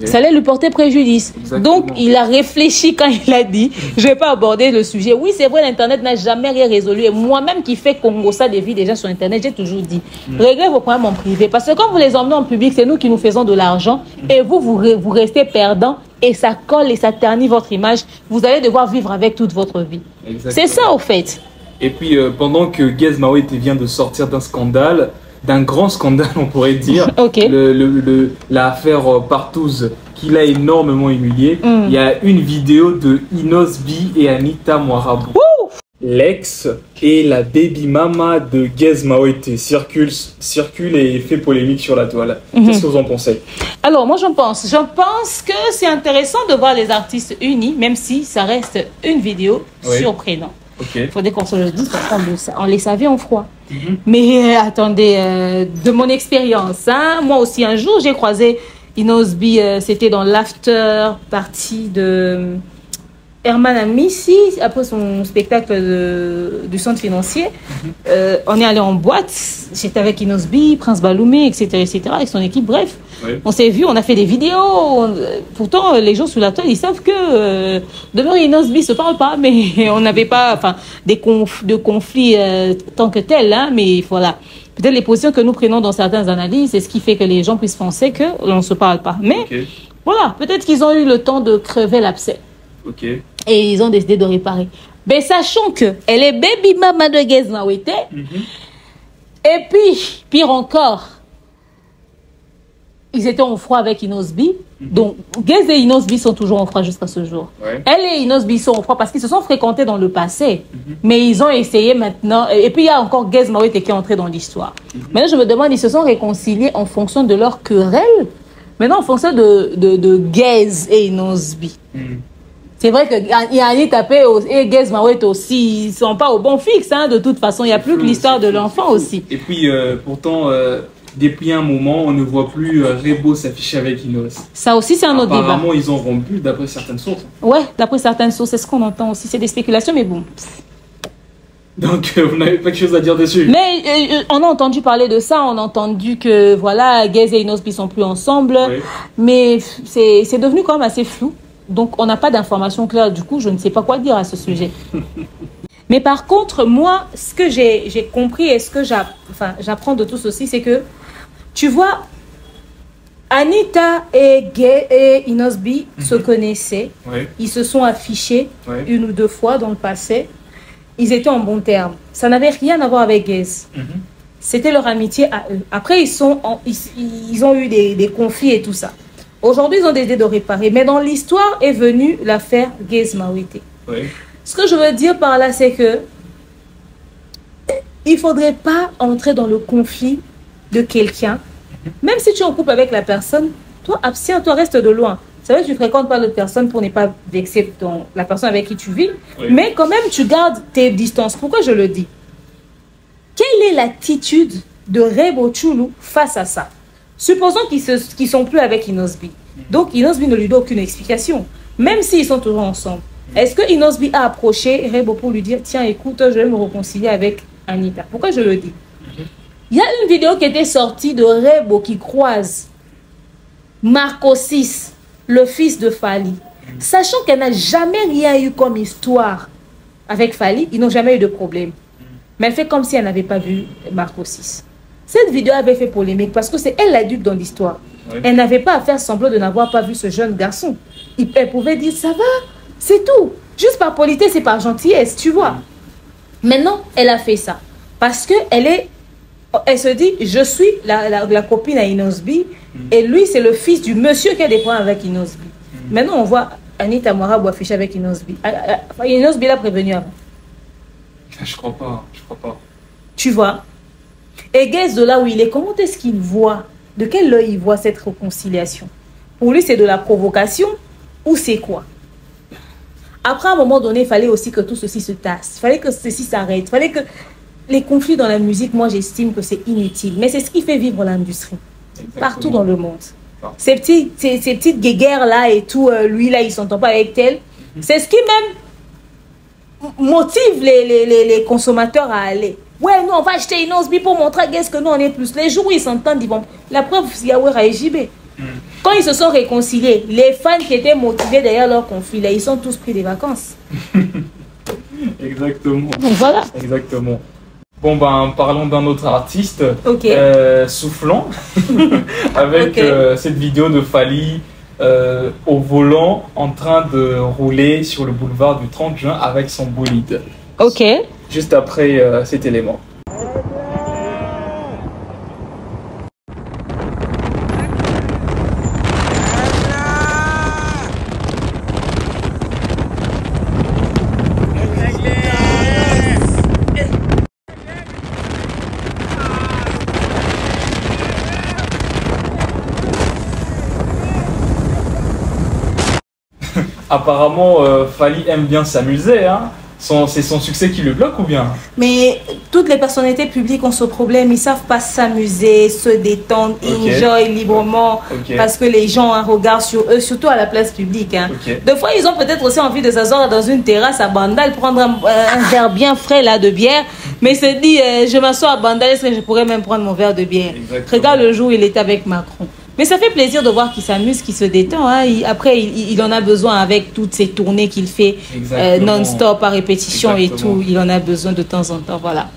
Ça allait lui porter préjudice. Exactement. Donc, il a réfléchi quand il a dit « Je ne vais pas aborder le sujet ». Oui, c'est vrai, l'Internet n'a jamais rien résolu. Et moi-même qui fais Congo ça des vies des gens sur Internet, j'ai toujours dit « Réglez vos problèmes en privé ». Parce que quand vous les emmenez en public, c'est nous qui nous faisons de l'argent. Et vous restez perdant. Et ça colle et ça ternit votre image. Vous allez devoir vivre avec toute votre vie. C'est ça, au fait. Et puis, pendant que Gez Maweté vient de sortir d'un scandale, d'un grand scandale, on pourrait dire, l'affaire Partouze, qui l'a énormément humilié. Il y a une vidéo de Inosbi et Anita Moirabou. L'ex et la baby mama de Gez Maweté circule et fait polémique sur la toile. Qu'est-ce que vous en pensez? Alors, moi, je pense que c'est intéressant de voir les artistes unis, même si ça reste une vidéo surprenante. Il faudrait qu'on se le dise, on les savait en froid. Mais attendez, de mon expérience, hein, moi aussi un jour j'ai croisé Inosbi, c'était dans l'after party de Herman Amissi, après son spectacle du centre financier. On est allé en boîte, j'étais avec Inosbi, Prince Baloumé, etc., avec son équipe, bref. On s'est vu, on a fait des vidéos. Pourtant, les gens sur la toile, ils savent que Demeure et Inosbi ne se parlent pas, mais on n'avait pas de conflits tant que tel, hein, mais voilà. Peut-être les positions que nous prenons dans certaines analyses, c'est ce qui fait que les gens puissent penser qu'on ne se parle pas. Mais voilà, peut-être qu'ils ont eu le temps de crever l'abcès. Et ils ont décidé de réparer. Mais sachant qu'elle est baby mama de Gez Maweté, et puis, pire encore, ils étaient en froid avec Inosbi. Donc, Gez et Inosbi sont toujours en froid jusqu'à ce jour. Elle et Inosbi sont en froid parce qu'ils se sont fréquentés dans le passé. Mais ils ont essayé maintenant. Et puis, il y a encore Gez Maweté qui est entré dans l'histoire. Maintenant, je me demande, ils se sont réconciliés en fonction de leur querelle. Maintenant, en fonction de Gez et Inosbi. C'est vrai que Yanni Tapé et Gez Maweté aussi, ils ne sont pas au bon fixe, hein, de toute façon. Il n'y a plus que l'histoire de l'enfant aussi. Et puis, pourtant, depuis un moment, on ne voit plus Rebo s'afficher avec Inos. Ça aussi, c'est un autre débat. Apparemment, ils ont rompu, d'après certaines sources. Ouais, d'après certaines sources, c'est ce qu'on entend aussi. C'est des spéculations, mais bon. Donc, vous n'avez pas quelque chose à dire dessus? Mais on a entendu parler de ça, on a entendu que, voilà, Gez et Inosbi ne sont plus ensemble. Mais c'est devenu quand même assez flou. Donc, on n'a pas d'informations claires. Du coup, je ne sais pas quoi dire à ce sujet. Mais par contre, moi, ce que j'ai compris et ce que j'apprends de tout ceci, c'est que, tu vois, Anita et Inosbi se connaissaient. Ils se sont affichés une ou deux fois dans le passé. Ils étaient en bons termes. Ça n'avait rien à voir avec Gez. C'était leur amitié à eux. Après, ils ont eu des conflits et tout ça. Aujourd'hui, ils ont décidé de réparer. Mais dans l'histoire est venue l'affaire Gez Maweté. Ce que je veux dire par là, c'est que il ne faudrait pas entrer dans le conflit de quelqu'un. Même si tu es en couple avec la personne, toi, abstiens-toi, reste de loin. C'est vrai que tu ne fréquentes pas l'autre personne pour ne pas vexer la personne avec qui tu vis. Mais quand même, tu gardes tes distances. Pourquoi je le dis? Quelle est l'attitude de Rebo Tchoulou face à ça? Supposons qu'ils ne sont plus avec Inosbi. Donc, Inosbi ne lui donne aucune explication. Même s'ils sont toujours ensemble. Est-ce que Inosbi a approché Rebo pour lui dire « Tiens, écoute, je vais me réconcilier avec Anita ». Pourquoi je le dis? Il y a une vidéo qui était sortie de Rebo qui croise Marco VI, le fils de Fali. Sachant qu'elle n'a jamais rien eu comme histoire avec Fali, ils n'ont jamais eu de problème. Mais elle fait comme si elle n'avait pas vu Marco VI. Cette vidéo avait fait polémique parce que c'est elle l'adulte dans l'histoire. Elle n'avait pas à faire semblant de n'avoir pas vu ce jeune garçon. Elle pouvait dire, ça va, c'est tout. Juste par politesse et par gentillesse, tu vois. Maintenant, elle a fait ça. Parce qu'elle se dit, je suis la copine à Inosbi. Et lui, c'est le fils du monsieur qui a des problèmes avec Inosbi. Maintenant, on voit Anita Moirabou afficher avec Inosbi. Inosbi l'a prévenu avant. Je crois pas. Tu vois. Et Gez, de là où il est, comment est-ce qu'il voit? De quel œil il voit cette réconciliation? Pour lui, c'est de la provocation ou c'est quoi? Après, à un moment donné, il fallait aussi que tout ceci se tasse. Il fallait que ceci s'arrête. Il fallait que les conflits dans la musique, moi, j'estime que c'est inutile. Mais c'est ce qui fait vivre l'industrie. Partout dans le monde. Ces petites guéguerres-là et tout, lui, là, il ne s'entend pas avec tel. C'est ce qui même motive les consommateurs à aller. Ouais, nous, on va acheter une Osby pour montrer qu'est-ce que nous, on est plus. Les jours où ils s'entendent, ils vont... La preuve, c'est Yahweh et JB. Quand ils se sont réconciliés, les fans qui étaient motivés derrière leur conflit, là, ils sont tous pris des vacances. Exactement. Donc voilà. Exactement. Bon, ben, parlons d'un autre artiste, Soufflant, avec cette vidéo de Fally au volant en train de rouler sur le boulevard du 30 juin avec son bolide. Ok. Juste après cet élément. Apparemment, Fally aime bien s'amuser, hein. C'est son succès qui le bloque ou bien? Mais toutes les personnalités publiques ont ce problème, ils savent pas s'amuser, se détendre, enjoy librement, parce que les gens ont un regard sur eux, surtout à la place publique. Hein. Des fois, ils ont peut-être aussi envie de s'asseoir dans une terrasse à Bandal, prendre un verre bien frais là de bière, mais se dit, je m'assois à Bandal, est-ce que je pourrais même prendre mon verre de bière? Regarde le jour où il était avec Macron. Mais ça fait plaisir de voir qu'il s'amuse, qu'il se détend. Hein. Après, il en a besoin avec toutes ces tournées qu'il fait non-stop, à répétition et tout. Il en a besoin de temps en temps, voilà.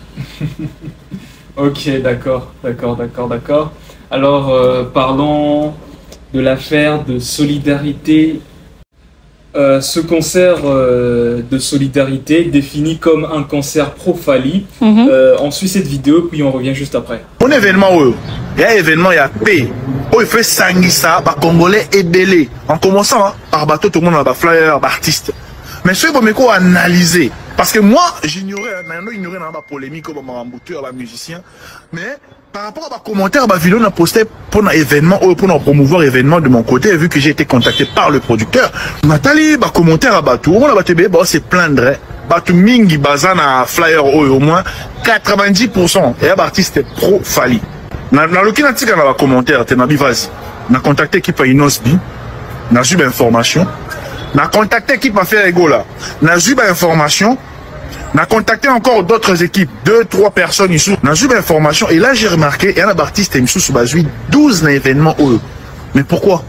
Ok, d'accord. Alors, parlons de l'affaire de solidarité. Ce concert de solidarité défini comme un concert pro-Fally. On suit cette vidéo, puis on revient juste après. Un événement, il y a un événement, il y a paix. Il fait Sangissa, par Congolais et Belé. En commençant par bateau, tout le monde a des flyers, des artistes. Mais ce qu'il faut analyser, parce que moi, j'ignorais la polémique, comme un musicien, mais par rapport à mes commentaires, ma vidéo, on a posté pour un événement, pour promouvoir l'événement de mon côté, vu que j'ai été contacté par le producteur. Nathalie, ma commentaire à Batou, on a se plaindre. Batou Mingi Bazana flyer au moins 90% et un artiste pro Fally. Dans le commentaire, tu as contacté l'équipe à Inosbi, tu as eu l'information. Tu as contacté l'équipe à Ferregola, tu as eu l'information. On a contacté encore d'autres équipes, 2-3 personnes ici. On a eu l'information et là j'ai remarqué, il y a un artiste qui sous 12 événements. Mais pourquoi?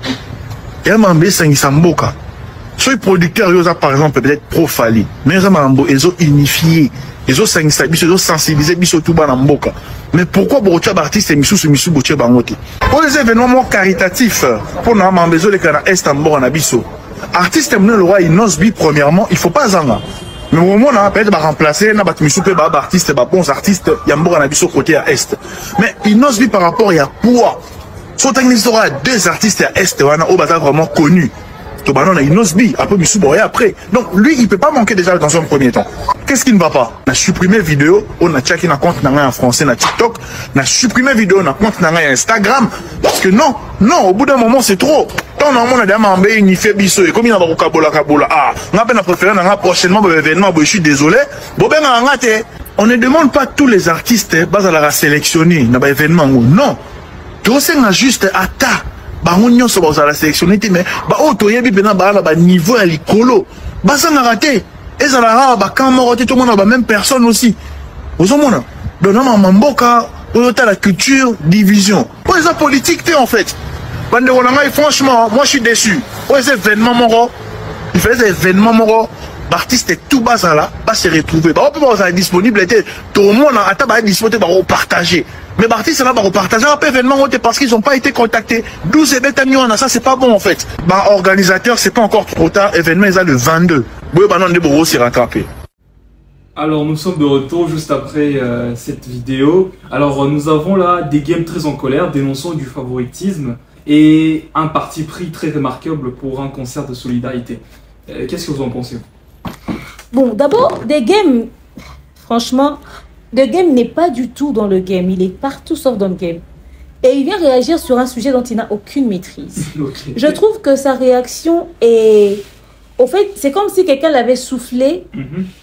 Il y a un membre qui s'amboka. Soit producteur, par exemple, peut-être pro Fally. Mais ils ont unifié. Ils ont sensibilisé, ils ont tout bas dans Mboka. Mais pourquoi beaucoup d'artistes et Missou Boutier Bangote? Pour les événements caritatifs, pour nous, Mambezo, les Canada Est, en Abisso. Artiste, le roi, il n'ose bien, premièrement, il ne faut pas zanga. Mais au moment où on a peut-être remplacé, on a artiste, bons artistes, il y a un Abisso côté à Est. Mais il n'ose bien par rapport à poids. Soit il y a 2 artistes à Est, on a vraiment connus. Tobanon a Inosbi, après Missou Boye après. Donc lui, il ne peut pas manquer déjà dans un premier temps. Qu'est-ce qui ne va pas? On a supprimé vidéo, on a checké un compte en français, en TikTok, on a supprimé vidéo, on a compte en Instagram. Parce que non, au bout d'un moment, c'est trop. Tant on a déjà unifié Bisso et comme il y a un Kabola. Ah, on a préféré prochainement l'événement, je suis désolé. On ne demande pas tous les artistes à sélectionner dans l'événement. Non. Tout c'est juste à ta. Bangonyo so bazala sélectionné mais ba auto yebi bena ba niveau à l'icolo ba ça n'a raté et ça n'a ba quand moroté tout le monde ba même personne aussi vous en mona donc non mamboka autant la culture division pour les politique en fait bande on franchement moi je suis déçu pour les événements moro il fait des événements moro l'artiste est tout bas là pas se retrouver ba on peut pas disponible tout le monde attend ba disponible ba partager. Mais l'artiste là va repartager un peu événement parce qu'ils n'ont pas été contactés. 12 événements, ça c'est pas bon en fait. Bah organisateur, c'est pas encore trop tard. Événement ils ont le 22. Alors nous sommes de retour juste après cette vidéo. Alors nous avons là des games très en colère, dénonçant du favoritisme et un parti pris très remarquable pour un concert de solidarité. Qu'est-ce que vous en pensez? Bon, d'abord des games, franchement. Le game n'est pas du tout dans le game, il est partout sauf dans le game. Et il vient réagir sur un sujet dont il n'a aucune maîtrise. Je trouve que sa réaction est Au fait, c'est comme si quelqu'un l'avait soufflé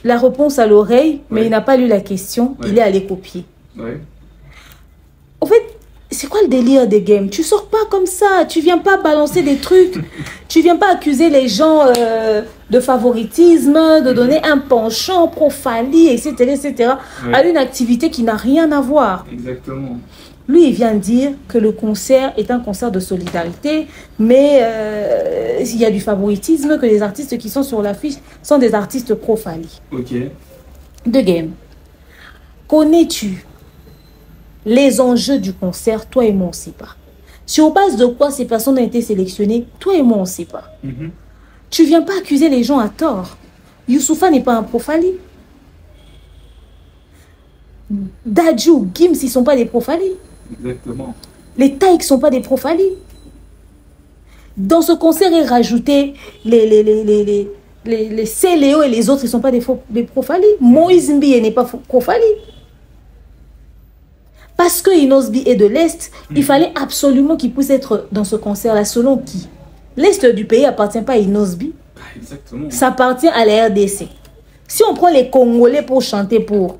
la réponse à l'oreille, mais il n'a pas lu la question, il est allé copier. Au fait, c'est quoi le délire des games? Tu sors pas comme ça, tu viens pas balancer des trucs, tu viens pas accuser les gens de favoritisme, de donner un penchant, profalie, etc. à une activité qui n'a rien à voir. Exactement. Lui, il vient dire que le concert est un concert de solidarité, mais il y a du favoritisme, que les artistes qui sont sur l'affiche sont des artistes profalie. Ok. De game. Connais-tu les enjeux du concert? Toi et moi, on ne sait pas. Sur base de quoi ces personnes ont été sélectionnées? Toi et moi, on ne sait pas. Tu ne viens pas accuser les gens à tort. Youssoupha n'est pas un profalie. Dadju, Gims, ils ne sont pas des profalies. Exactement. Les Taïks ne sont pas des profalies. Dans ce concert est rajouté les Céléo et les autres, ils ne sont pas des profalies. Moïse Mbi n'est pas profali. Parce que Inosbi est de l'Est, il fallait absolument qu'il puisse être dans ce concert-là. Selon qui? L'Est du pays appartient pas à Inosbi. Exactement. Ça appartient à la RDC. Si on prend les Congolais pour chanter pour,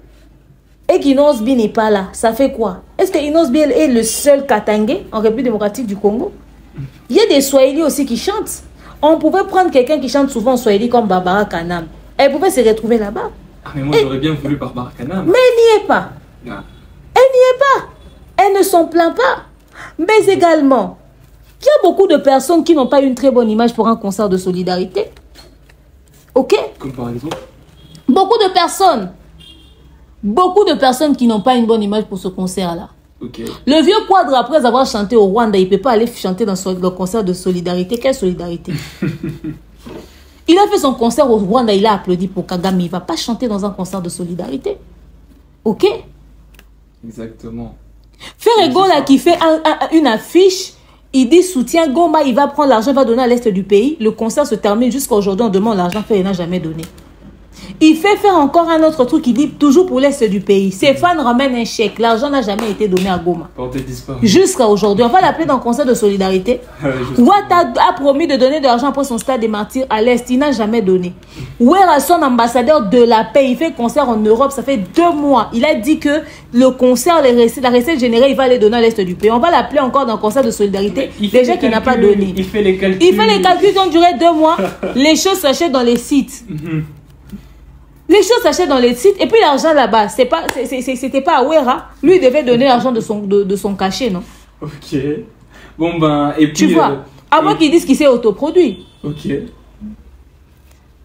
et qu'Inosbi n'est pas là, ça fait quoi? Est-ce que Inosbi est le seul Katangé en République démocratique du Congo? Il y a des Swahili aussi qui chantent. On pouvait prendre quelqu'un qui chante souvent en Swahili comme Barbara Kanam. Elle pouvait se retrouver là-bas. Ah, mais moi j'aurais bien voulu Barbara Kanam. Mais elle n'y est pas. Ah. Elle n'y est pas. Elle ne s'en plaint pas. Mais également, il y a beaucoup de personnes qui n'ont pas une très bonne image pour un concert de solidarité. Ok? Comme par exemple? Beaucoup de personnes qui n'ont pas une bonne image pour ce concert-là. Okay. Le vieux Quadre, après avoir chanté au Rwanda, il ne peut pas aller chanter dans le concert de solidarité. Quelle solidarité? Il a fait son concert au Rwanda, il a applaudi pour Kagame. Il ne va pas chanter dans un concert de solidarité. Ok? Exactement. Ferrego, là, qui fait une affiche, il dit soutien Goma, il va prendre l'argent, il va donner à l'est du pays. Le concert se termine jusqu'à aujourd'hui, on demande l'argent, il n'a jamais donné. Il fait faire encore un autre truc, il dit toujours pour l'est du pays. Ses fans ramènent un chèque, l'argent n'a jamais été donné à Goma. Jusqu'à aujourd'hui, on va l'appeler dans le concert de solidarité. Ouattara a promis de donner de l'argent pour son stade des martyrs à l'est, il n'a jamais donné. Ouera, son ambassadeur de la paix, il fait concert en Europe, ça fait 2 mois. Il a dit que le concert, la recette générale, il va les donner à l'est du pays. On va l'appeler encore dans le concert de solidarité, déjà qu'il n'a pas donné. Il fait les calculs. Il fait les calculs qui ont duré 2 mois. Les choses s'achètent dans les sites. Les choses s'achètent dans les sites et puis l'argent là-bas, c'était pas à Ouera. Lui, il devait donner l'argent de son cachet, non? Ok. Bon ben, et puis... Tu vois, avant qu'il dise qu'il s'est autoproduit. Ok.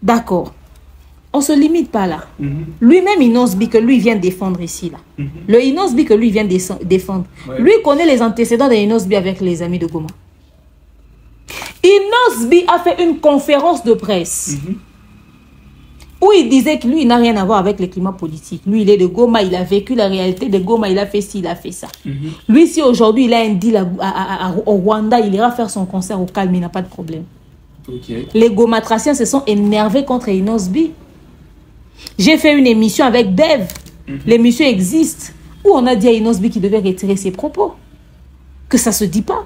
D'accord. On se limite pas là. Lui-même, Inosbi, que lui vient défendre ici, là. Le Inosbi que lui vient défendre. Lui connaît les antécédents de Inosbi avec les amis de Goma. Inosbi a fait une conférence de presse. Où il disait que lui, il n'a rien à voir avec le climat politique. Lui, il est de Goma, il a vécu la réalité de Goma, il a fait ci, il a fait ça. Lui, si aujourd'hui, il a un deal au Rwanda, il ira faire son concert au calme, il n'a pas de problème. Les Gomatraciens se sont énervés contre Inosbi. J'ai fait une émission avec Bev. L'émission existe. Où on a dit à Inosbi qu'il devait retirer ses propos. Que ça ne se dit pas.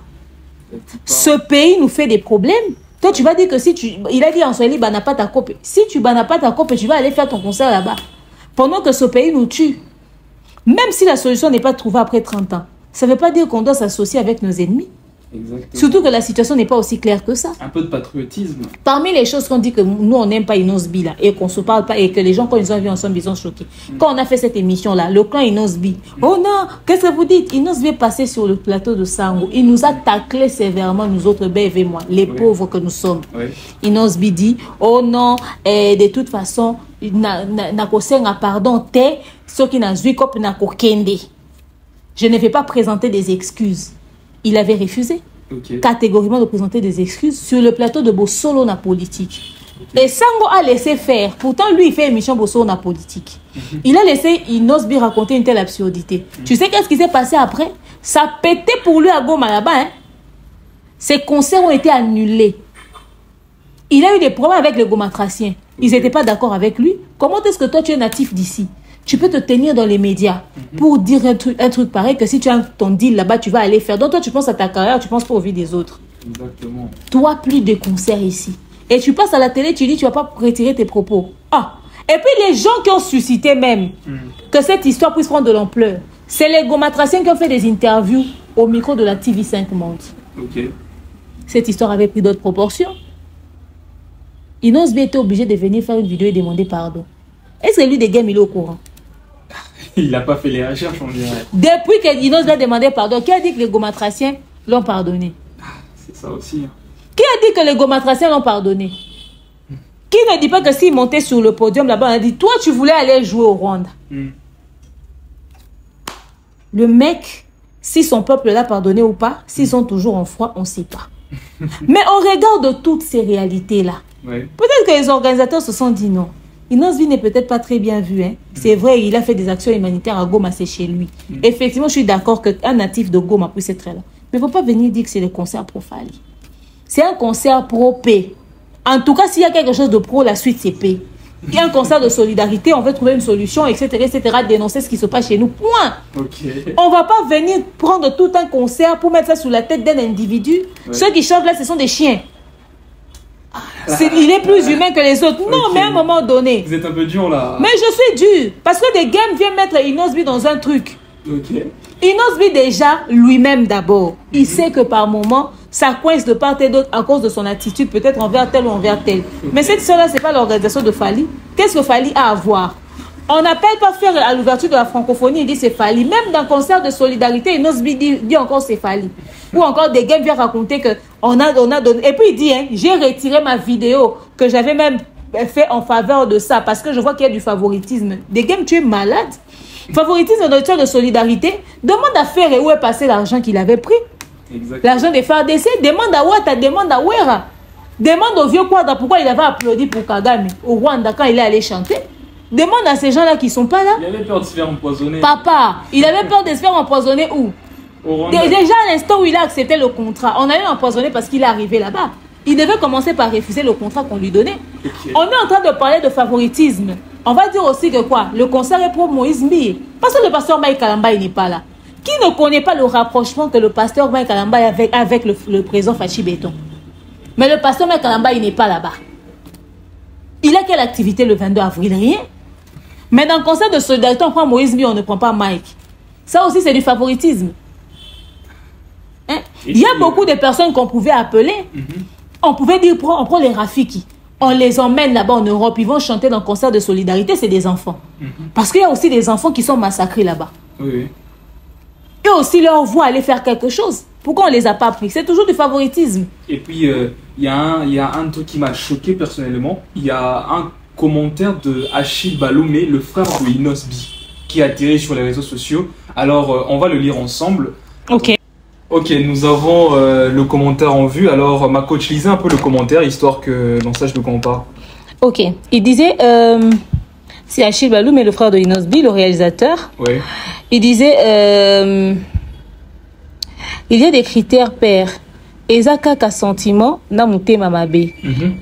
Ce pays nous fait des problèmes. Toi, tu vas dire que si tu... Il a dit en Swahili, bana pas ta copie. Si tu bana pas ta copie, tu vas aller faire ton concert là-bas. Pendant que ce pays nous tue. Même si la solution n'est pas trouvée après 30 ans. Ça ne veut pas dire qu'on doit s'associer avec nos ennemis. Exactement. Surtout que la situation n'est pas aussi claire que ça. Un peu de patriotisme. Parmi les choses qu'on dit que nous, on n'aime pas Inosbi là, et qu'on se parle pas, et que les gens, quand ils ont vu ensemble, ils sont choqués. Quand on a fait cette émission-là, le clan Inosbi, oh non, qu'est-ce que vous dites? Inosbi est passé sur le plateau de Sango. Il nous a taclé sévèrement, nous autres, Bev et moi, les pauvres que nous sommes. Inosbi dit, oh non, de toute façon, n'a kosenga pardon, te, ce qui n'a zui kop n'a kokende. Je ne vais pas présenter des excuses. Il avait refusé catégoriquement de présenter des excuses sur le plateau de Bossolo na politique. Et Sango a laissé faire. Pourtant, lui, il fait émission Bossolo na politique. Il a laissé Inosbi raconter une telle absurdité. Tu sais qu'est-ce qui s'est passé après? Ça pétait pour lui à Goma là-bas. Hein? Ses concerts ont été annulés. Il a eu des problèmes avec les Gomatraciens. Ils n'étaient pas d'accord avec lui. Comment est-ce que toi, tu es natif d'ici? Tu peux te tenir dans les médias pour dire un truc pareil que si tu as ton deal là-bas, tu vas aller faire. Donc toi, tu penses à ta carrière, tu penses pas aux vies des autres. Exactement. Toi, plus de concerts ici. Et tu passes à la télé, tu dis tu vas pas retirer tes propos. Ah. Et puis les gens qui ont suscité même que cette histoire puisse prendre de l'ampleur, c'est les gomatraciens qui ont fait des interviews au micro de la TV5 Monde. Ok. Cette histoire avait pris d'autres proportions. Inosbi était obligé de venir faire une vidéo et demander pardon. Est-ce que lui, des games, il est au courant? Il n'a pas fait les recherches, on dirait. Depuis que Inosbi a demandé pardon, qui a dit que les gomatraciens l'ont pardonné? C'est ça aussi. Qui a dit que les gomatraciens l'ont pardonné? Qui ne dit pas que s'il montait sur le podium là-bas, on a dit, toi, tu voulais aller jouer au Rwanda. Le mec, si son peuple l'a pardonné ou pas, s'ils sont toujours en froid, on ne sait pas. Mais au regard de toutes ces réalités-là, peut-être que les organisateurs se sont dit non. Inosbi n'est peut-être pas très bien vu. Hein. C'est vrai, il a fait des actions humanitaires à Goma, c'est chez lui. Effectivement, je suis d'accord qu'un natif de Goma puisse être là. Mais il ne faut pas venir dire que c'est le concert pro-Fali. C'est un concert pro-paix. En tout cas, s'il y a quelque chose de pro, la suite, c'est paix. Il y a un concert de solidarité, on veut trouver une solution, etc., dénoncer ce qui se passe chez nous. Point. On ne va pas venir prendre tout un concert pour mettre ça sous la tête d'un individu. Ceux qui chantent là, ce sont des chiens. Il est plus humain que les autres. Non, mais à un moment donné. Vous êtes un peu dur là. Mais je suis dur. Parce que des games viennent mettre Inosbi dans un truc. Inosbi déjà, lui-même d'abord, il sait que par moment, ça coince de part et d'autre à cause de son attitude, peut-être envers tel ou envers tel. Mais cette histoire-là, ce n'est pas l'organisation de Fali. Qu'est-ce que Fali a à voir? On n'appelle pas faire à l'ouverture de la francophonie, il dit c'est Fali. Même dans le concert de solidarité, Inosbi dit encore c'est Fali. Ou encore des games viennent raconter qu'on a donné. Et puis il dit, hein, j'ai retiré ma vidéo que j'avais même fait en faveur de ça parce que je vois qu'il y a du favoritisme. Des games, tu es malade. Favoritisme de solidarité. Demande à Ferre où est passé l'argent qu'il avait pris. L'argent des FARDC. Demande à Ouattara, demande à Ouera. Demande au vieux Quadra pourquoi il avait applaudi pour Kagame au Rwanda quand il est allé chanter. Demande à ces gens-là qui ne sont pas là. Il avait peur de se faire empoisonner. Papa, il avait peur de se faire empoisonner où? Déjà à l'instant où il a accepté le contrat, on allait l'empoisonner parce qu'il est arrivé là-bas. Il devait commencer par refuser le contrat qu'on lui donnait. On est en train de parler de favoritisme. On va dire aussi que quoi? Le concert est pour Moïse Mbi. Parce que le pasteur Mbaye Kalamba, il n'est pas là. Qui ne connaît pas le rapprochement que le pasteur Mbaye Kalamba a avec le président Fachi Béton? Mais le pasteur Mbaye Kalamba, il n'est pas là-bas. Il a quelle activité le 22 avril? Rien. Mais dans le concert de solidarité, on prend Moïse Mbi, on ne prend pas Mike. Ça aussi, c'est du favoritisme. Hein? Il y a beaucoup de personnes qu'on pouvait appeler. On pouvait dire, on prend les Rafiki. On les emmène là-bas en Europe, ils vont chanter dans le concert de solidarité, c'est des enfants. Parce qu'il y a aussi des enfants qui sont massacrés là-bas. Et aussi leur voix aller faire quelque chose. Pourquoi on ne les a pas pris? C'est toujours du favoritisme. Et puis, il y a un truc qui m'a choqué personnellement. Il y a un commentaire de Achille Balomé, le frère de Inosbi, qui a atterri sur les réseaux sociaux. Alors, on va le lire ensemble. Ok, nous avons le commentaire en vue. Alors, ma coach, lisez un peu le commentaire, histoire que l'on sache de quoi on parle. Ok, il disait, c'est Achille Balou, mais le frère de Inosbi, le réalisateur. Il disait, il y a des critères, père. Ezaka ka sentiment, na mute mamabe.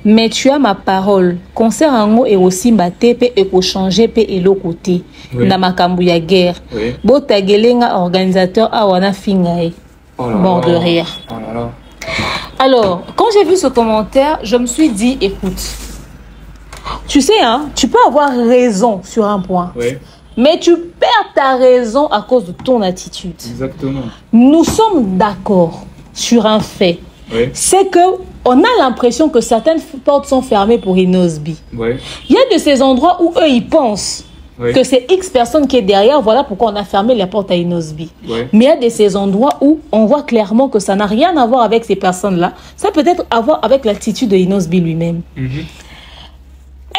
Mais tu as ma parole. Concert ango et aussi mbaté, pe eko changer, pe elo côté. Na makambu ya guerre. Bota gelenga organisateur awana fingae. Mort de rire. Alors, quand j'ai vu ce commentaire, je me suis dit, écoute, tu sais, hein, tu peux avoir raison sur un point, mais tu perds ta raison à cause de ton attitude. Exactement. Nous sommes d'accord sur un fait. C'est que on a l'impression que certaines portes sont fermées pour Inosbi. Il y a de ces endroits où eux, ils pensent que c'est X personne qui est derrière, voilà pourquoi on a fermé la porte à Inosbi. Mais il y a de ces endroits où on voit clairement que ça n'a rien à voir avec ces personnes-là. Ça peut être à voir avec l'attitude de Inosbi lui-même.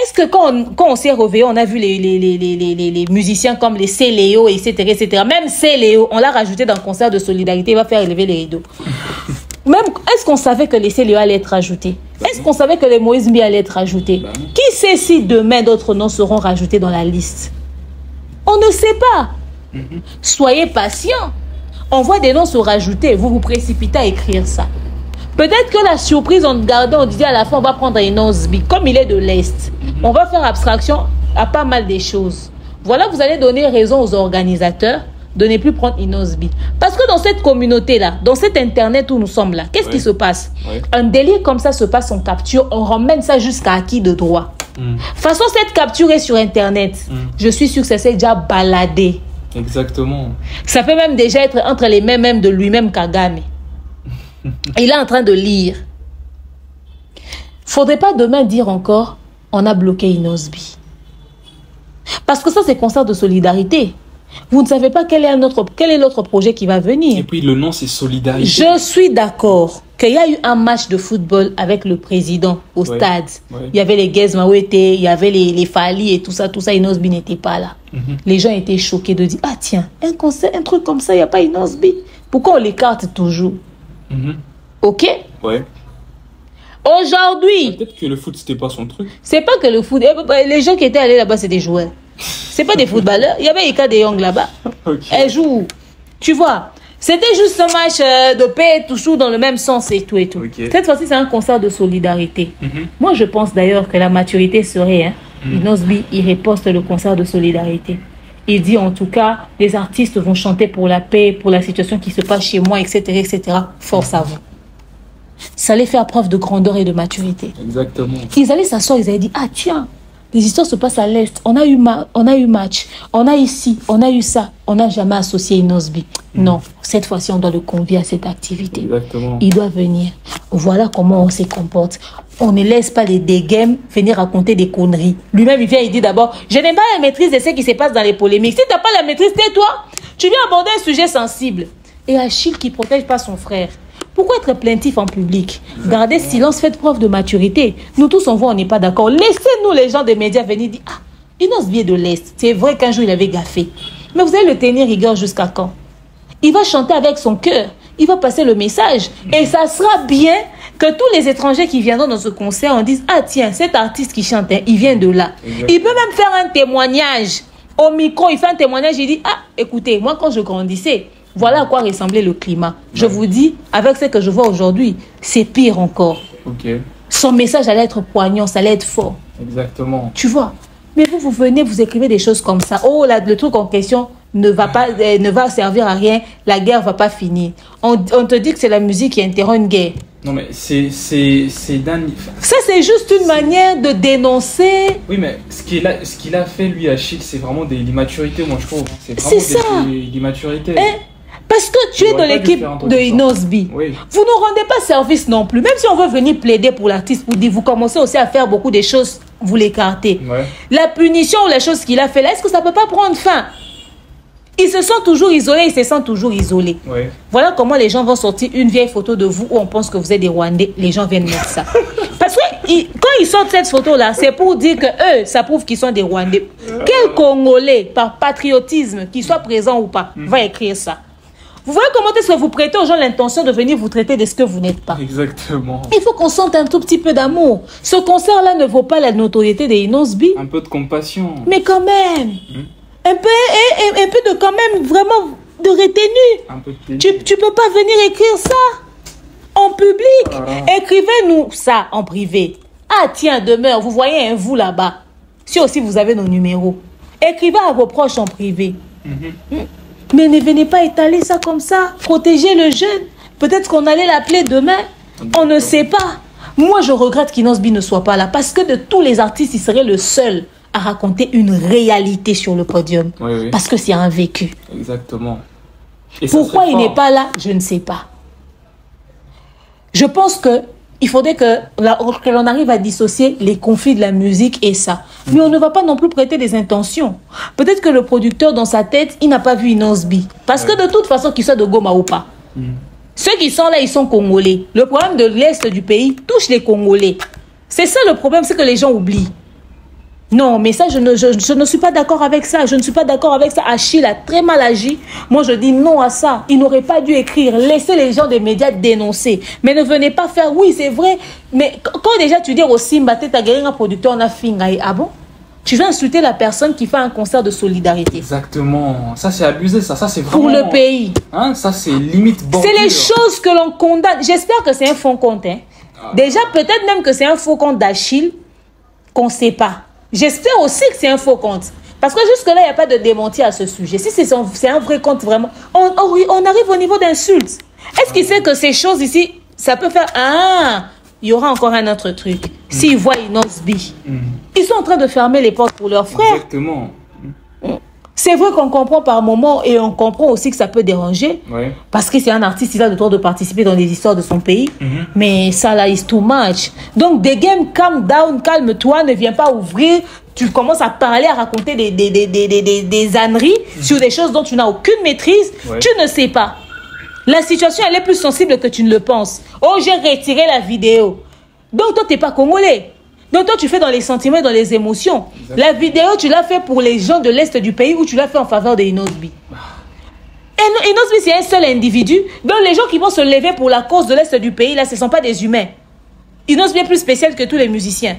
Est-ce que quand on s'est réveillé, on a vu les musiciens comme les Céléo, etc. Même Céléo, on l'a rajouté dans le concert de solidarité, il va faire élever les rideaux. Même, est-ce qu'on savait que les Céléo allaient être rajoutés? Est-ce qu'on savait que les Moïse Mbi allaient être rajoutés? Qui sait si demain d'autres noms seront rajoutés dans la liste? On ne sait pas. Soyez patients. On voit des noms se rajouter. Vous vous précipitez à écrire ça. Peut-être que la surprise, on gardait, on disait à la fin, on va prendre Inosbi. Comme il est de l'Est, on va faire abstraction à pas mal des choses. Voilà, vous allez donner raison aux organisateurs de ne plus prendre Inosbi. Parce que dans cette communauté-là, dans cet Internet où nous sommes là, qu'est-ce qui se passe? Un délire comme ça se passe, on capture, on ramène ça jusqu'à acquis de droit. De toute façon, cette capture est sur Internet. Je suis sûr que ça s'est déjà baladé. Exactement. Ça peut même déjà être entre les mains même de lui-même Kagame. Il est en train de lire. Faudrait pas demain dire encore, on a bloqué Inosbi. Parce que ça, c'est concert de solidarité. Vous ne savez pas quel est l'autre projet qui va venir. Et puis le nom, c'est Solidarité. Je suis d'accord qu'il y a eu un match de football avec le président au stade. Il y avait les Guez Mawete, il y avait les Fali et tout ça, Inosbi n'était pas là. Les gens étaient choqués de dire, ah tiens, un concert, un truc comme ça, il n'y a pas Inosbi. Pourquoi on l'écarte toujours? Ok? Ouais. Aujourd'hui... Peut-être que le foot, c'était pas son truc. C'est pas que le foot... Les gens qui étaient allés là-bas, c'est des joueurs. C'est pas des footballeurs. Il y avait Ika de Jong là-bas. Elle joue. Tu vois, c'était juste un match de paix, toujours dans le même sens et tout et tout. Cette fois-ci, c'est un concert de solidarité. Moi, je pense d'ailleurs que la maturité serait... Inosbi, il riposte le concert de solidarité. Il dit en tout cas, les artistes vont chanter pour la paix, pour la situation qui se passe chez moi, etc. etc. Force à vous. Ça allait faire preuve de grandeur et de maturité. Exactement. Ils allaient s'asseoir, ils allaient dire, ah tiens, les histoires se passent à l'Est, on a eu match, on a ici, on a eu ça, on n'a jamais associé Inosbi. Non, cette fois-ci, on doit le convier à cette activité. Exactement. Il doit venir. Voilà comment on se comporte. On ne laisse pas les dégames venir raconter des conneries. Lui-même, il vient, il dit d'abord, je n'ai pas la maîtrise de ce qui se passe dans les polémiques. Si tu n'as pas la maîtrise, tais-toi. Tu viens aborder un sujet sensible. Et Achille qui ne protège pas son frère. Pourquoi être plaintif en public? Gardez silence, faites preuve de maturité. Nous tous, on voit, on n'est pas d'accord. Laissez-nous, les gens des médias, venir dire, ah, Inosbi est de l'Est. C'est vrai qu'un jour, il avait gaffé. Mais vous allez le tenir rigueur jusqu'à quand? Il va chanter avec son cœur. Il va passer le message. Et ça sera bien que tous les étrangers qui viendront dans ce concert, on dise, ah tiens, cet artiste qui chante, il vient de là. Il peut même faire un témoignage. Au micro, il fait un témoignage, il dit, ah, écoutez, moi, quand je grandissais, voilà à quoi ressemblait le climat. Je vous dis, avec ce que je vois aujourd'hui, c'est pire encore. Son message allait être poignant, ça allait être fort. Exactement. Tu vois. Mais vous venez, vous écrivez des choses comme ça. Oh, là, le truc en question ne va servir à rien. La guerre ne va pas finir. On te dit que c'est la musique qui interrompt une guerre. Non, mais c'est ça, c'est juste une manière de dénoncer. Oui, mais ce qu'il a fait, lui, Achille, c'est vraiment de l'immaturité, moi, je trouve. C'est vraiment de l'immaturité. Parce que tu es dans l'équipe de Inosbi. Vous ne rendez pas service non plus. Même si on veut venir plaider pour l'artiste, pour dire, vous commencez aussi à faire beaucoup de choses, vous l'écartez. La punition ou la chose qu'il a fait là, est-ce que ça ne peut pas prendre fin? Ils se sentent toujours isolés, ils se sentent toujours isolés. Voilà comment les gens vont sortir une vieille photo de vous où on pense que vous êtes des Rwandais. Les gens viennent mettre ça. Parce que quand ils sortent cette photo-là, c'est pour dire que eux, ça prouve qu'ils sont des Rwandais. Quel Congolais, par patriotisme, qu'il soit présent ou pas, va écrire ça? Vous voyez comment est-ce que vous prêtez aux gens l'intention de venir vous traiter de ce que vous n'êtes pas? Exactement. Il faut qu'on sente un tout petit peu d'amour. Ce concert-là ne vaut pas la notoriété des Inosbi. Un peu de compassion. Mais quand même, un peu de quand même vraiment de retenue. Un peu de tu peux pas venir écrire ça en public. Écrivez-nous ça en privé. Ah tiens, demeure, vous voyez un vous là-bas. Si aussi vous avez nos numéros. Écrivez à vos proches en privé. Mais ne venez pas étaler ça comme ça. Protégez le jeune. Peut-être qu'on allait l'appeler demain. On ne sait pas. Moi, je regrette qu'Inosbi ne soit pas là. Parce que de tous les artistes, il serait le seul à raconter une réalité sur le podium. Parce que c'est un vécu. Exactement. Et pourquoi il n'est pas là, je ne sais pas. Je pense que il faudrait que l'on arrive à dissocier les conflits de la musique et ça. Mais on ne va pas non plus prêter des intentions. Peut-être que le producteur, dans sa tête, il n'a pas vu Inosbi. Parce que de toute façon, qu'il soit de Goma ou pas, ceux qui sont là, ils sont Congolais. Le problème de l'Est du pays touche les Congolais. C'est ça le problème, c'est que les gens oublient. Non, mais ça, je ne suis pas d'accord avec ça. Je ne suis pas d'accord avec ça. Achille a très mal agi. Moi, je dis non à ça. Il n'aurait pas dû écrire. Laissez les gens des médias dénoncer. Mais ne venez pas faire, oui, c'est vrai. Mais quand déjà tu dis au Simba, tu as gagné un producteur, on a fingaï. Ah bon? Tu vas insulter la personne qui fait un concert de solidarité. Exactement. Ça, c'est abusé, ça. Ça, c'est vraiment... Pour le pays. Hein? Ça, c'est limite bon. C'est les choses que l'on condamne. J'espère que c'est un faux compte. Hein. Déjà, peut-être même que c'est un faux compte d'Achille qu'on ne sait pas. J'espère aussi que c'est un faux compte. Parce que jusque-là, il n'y a pas de démenti à ce sujet. Si c'est un vrai compte, vraiment, on arrive au niveau d'insulte. Est-ce qu'il sait que ces choses ici, ça peut faire... Ah, il y aura encore un autre truc. S'ils voient Inosbi, ils sont en train de fermer les portes pour leurs frères. Exactement. C'est vrai qu'on comprend par moment et on comprend aussi que ça peut déranger. Ouais. Parce que c'est un artiste, il a le droit de participer dans les histoires de son pays. Mais ça là, is too much. Donc, des games, calm down, calme-toi, ne viens pas ouvrir. Tu commences à parler, à raconter des âneries sur des choses dont tu n'as aucune maîtrise. Ouais. Tu ne sais pas. La situation, elle est plus sensible que tu ne le penses. Oh, j'ai retiré la vidéo. Donc, toi, tu n'es pas congolais. Donc, toi, tu fais dans les sentiments et dans les émotions. Exactement. La vidéo, tu l'as fait pour les gens de l'Est du pays ou tu l'as fait en faveur de Inosbi. Et Inosbi, c'est un seul individu. Donc, les gens qui vont se lever pour la cause de l'Est du pays, là, ce ne sont pas des humains. Inosbi est plus spécial que tous les musiciens.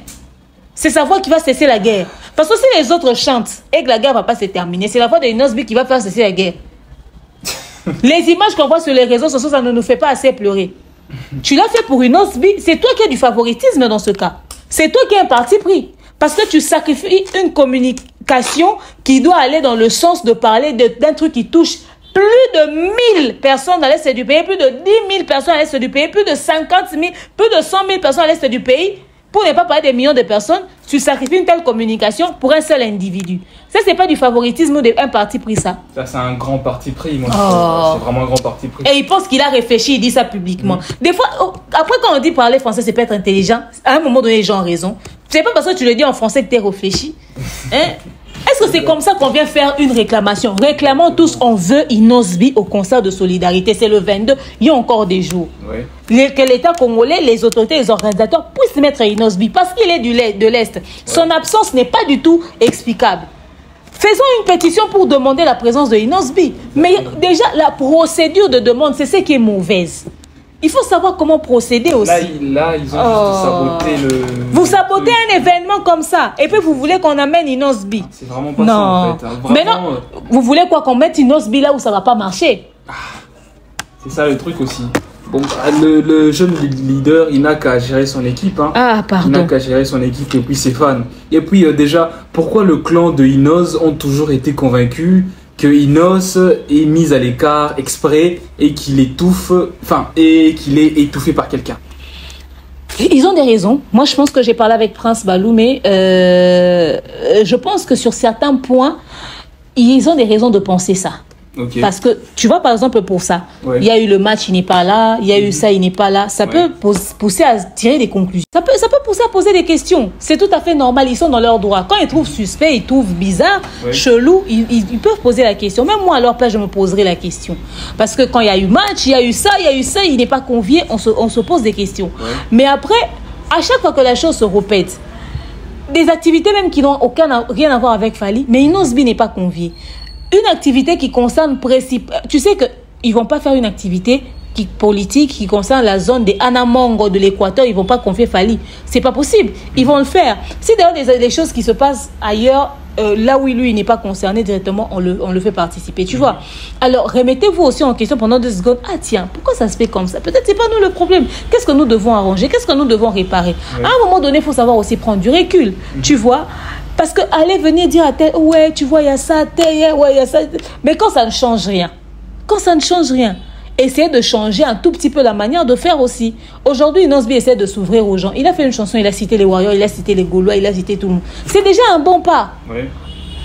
C'est sa voix qui va cesser la guerre. Parce que si les autres chantent et que la guerre ne va pas se terminer, c'est la voix de Inosbi qui va faire cesser la guerre. Les images qu'on voit sur les réseaux sociaux, ça ne nous fait pas assez pleurer. Tu l'as fait pour Inosbi, c'est toi qui as du favoritisme dans ce cas. C'est toi qui as un parti pris. Parce que tu sacrifies une communication qui doit aller dans le sens de parler d'un truc qui touche plus de 1000 personnes à l'Est du pays, plus de 10 000 personnes à l'Est du pays, plus de 50 000, plus de 100 000 personnes à l'Est du pays. Pour ne pas parler des millions de personnes, tu sacrifies une telle communication pour un seul individu. Ça, c'est pas du favoritisme d'un parti pris, ça. Ça, c'est un grand parti pris. Moi, c'est vraiment un grand parti pris. Et il pense qu'il a réfléchi, il dit ça publiquement. Des fois, après, quand on dit parler français, c'est pas être intelligent. À un moment donné, les gens ont raison. C'est pas parce que tu le dis en français que tu es réfléchi. Hein? Est-ce que c'est comme ça qu'on vient faire une réclamation? Réclamons tous, on veut Inosbi au concert de solidarité. C'est le 22, il y a encore des jours. Oui. Que l'État congolais, les autorités, les organisateurs puissent mettre Inosbi parce qu'il est de l'Est. Son absence n'est pas du tout explicable. Faisons une pétition pour demander la présence de Inosbi. Mais déjà, la procédure de demande, c'est ce qui est mauvaise. Il faut savoir comment procéder aussi. Là ils ont juste saboté le... Vous sabotez un événement comme ça. Et puis vous voulez qu'on amène Inosbi. C'est vraiment pas ça en fait. Hein. Vraiment, mais non, vous voulez quoi, qu'on mette Inosbi là où ça va pas marcher? C'est ça le truc aussi. Bon, le jeune leader, il n'a qu'à gérer son équipe. Hein. Ah, pardon. Il n'a qu'à gérer son équipe et puis ses fans. Et puis déjà, pourquoi le clan de Inos ont toujours été convaincus que Inos est mis à l'écart exprès et qu'il étouffe, et qu'il est étouffé par quelqu'un? Ils ont des raisons. Moi, je pense que j'ai parlé avec Prince Balou, mais je pense que sur certains points, ils ont des raisons de penser ça. Okay. Parce que, tu vois, par exemple, pour ça, il y a eu le match, il n'est pas là, il y a eu ça, il n'est pas là. Ça peut pousser à tirer des conclusions. Ça peut pousser à poser des questions. C'est tout à fait normal, ils sont dans leur droit. Quand ils trouvent suspect, ils trouvent bizarre, chelou, ils peuvent poser la question. Même moi, à leur place, je me poserai la question. Parce que quand il y a eu match, il y a eu ça, il n'est pas convié, on se pose des questions. Mais après, à chaque fois que la chose se répète, des activités même qui n'ont rien à voir avec Fally, mais Inosbi n'est pas convié. Une activité qui concerne tu sais qu'ils ne vont pas faire une activité politique qui concerne la zone des Anamongo de l'Équateur, ils ne vont pas confier Fally. C'est pas possible. Ils vont le faire. Si d'ailleurs des choses qui se passent ailleurs, là où lui il n'est pas concerné directement, on le fait participer. Tu vois. Alors, remettez-vous aussi en question pendant 2 secondes. Ah tiens, pourquoi ça se fait comme ça? Peut-être c'est pas nous le problème. Qu'est-ce que nous devons arranger? Qu'est-ce que nous devons réparer? À un moment donné, il faut savoir aussi prendre du recul. Tu vois. Parce que aller venir dire à tel, ouais, tu vois, il y a ça, tel, ouais, il y a ça. Mais quand ça ne change rien, essayez de changer un tout petit peu la manière de faire aussi. Aujourd'hui, Inosbi essaie de s'ouvrir aux gens. Il a fait une chanson, il a cité les Warriors, il a cité les Gaulois, il a cité tout le monde. C'est déjà un bon pas. Oui.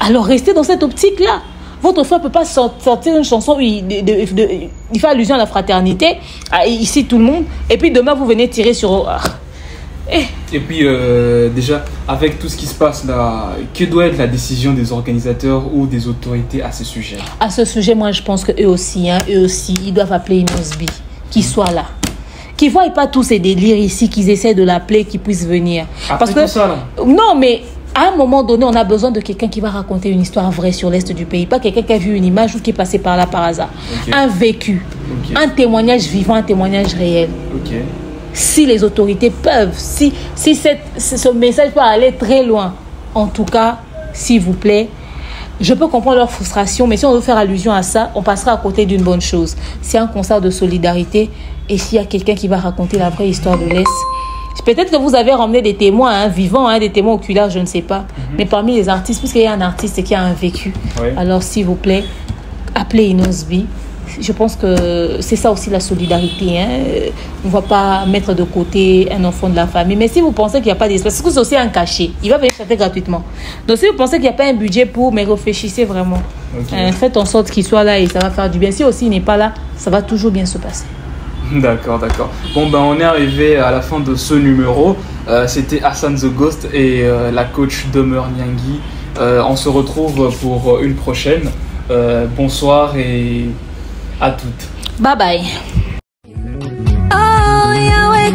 Alors restez dans cette optique-là. Votre frère ne peut pas sortir une chanson où il fait allusion à la fraternité, ici tout le monde, et puis demain vous venez tirer sur... Et puis déjà, avec tout ce qui se passe là, que doit être la décision des organisateurs ou des autorités à ce sujet? À ce sujet, moi je pense qu'eux aussi, ils doivent appeler Inosbi, qu'ils soient là. Qu'ils ne voient pas tous ces délires ici, qu'ils essaient de l'appeler, qu'ils puissent venir. Après parce que tout ça, là. Non, mais à un moment donné, on a besoin de quelqu'un qui va raconter une histoire vraie sur l'Est du pays. Pas quelqu'un qui a vu une image ou qui est passé par là par hasard. Un vécu, un témoignage vivant, un témoignage réel. Si les autorités peuvent, si ce message peut aller très loin, en tout cas, s'il vous plaît, je peux comprendre leur frustration, mais si on veut faire allusion à ça, on passera à côté d'une bonne chose. C'est un concert de solidarité, et s'il y a quelqu'un qui va raconter la vraie histoire de l'Est, Peut-être que vous avez ramené des témoins hein, vivants, hein, des témoins oculaires, je ne sais pas. Mais parmi les artistes, puisqu'il y a un artiste qui a un vécu, alors s'il vous plaît, appelez Inosbi. Je pense que c'est ça aussi la solidarité. Hein. On ne va pas mettre de côté un enfant de la famille. Mais si vous pensez qu'il n'y a pas d'espace, parce que c'est aussi un cachet. Il va venir chanter gratuitement. Donc si vous pensez qu'il n'y a pas un budget pour, mais réfléchissez vraiment. Faites en sorte qu'il soit là et ça va faire du bien. Si aussi il n'est pas là, ça va toujours bien se passer. D'accord. Bon, ben on est arrivé à la fin de ce numéro. C'était Hassan The Ghost et la coach Demeure Niangui. On se retrouve pour une prochaine. Bonsoir et à toutes. Bye bye. Oh, Yahweh,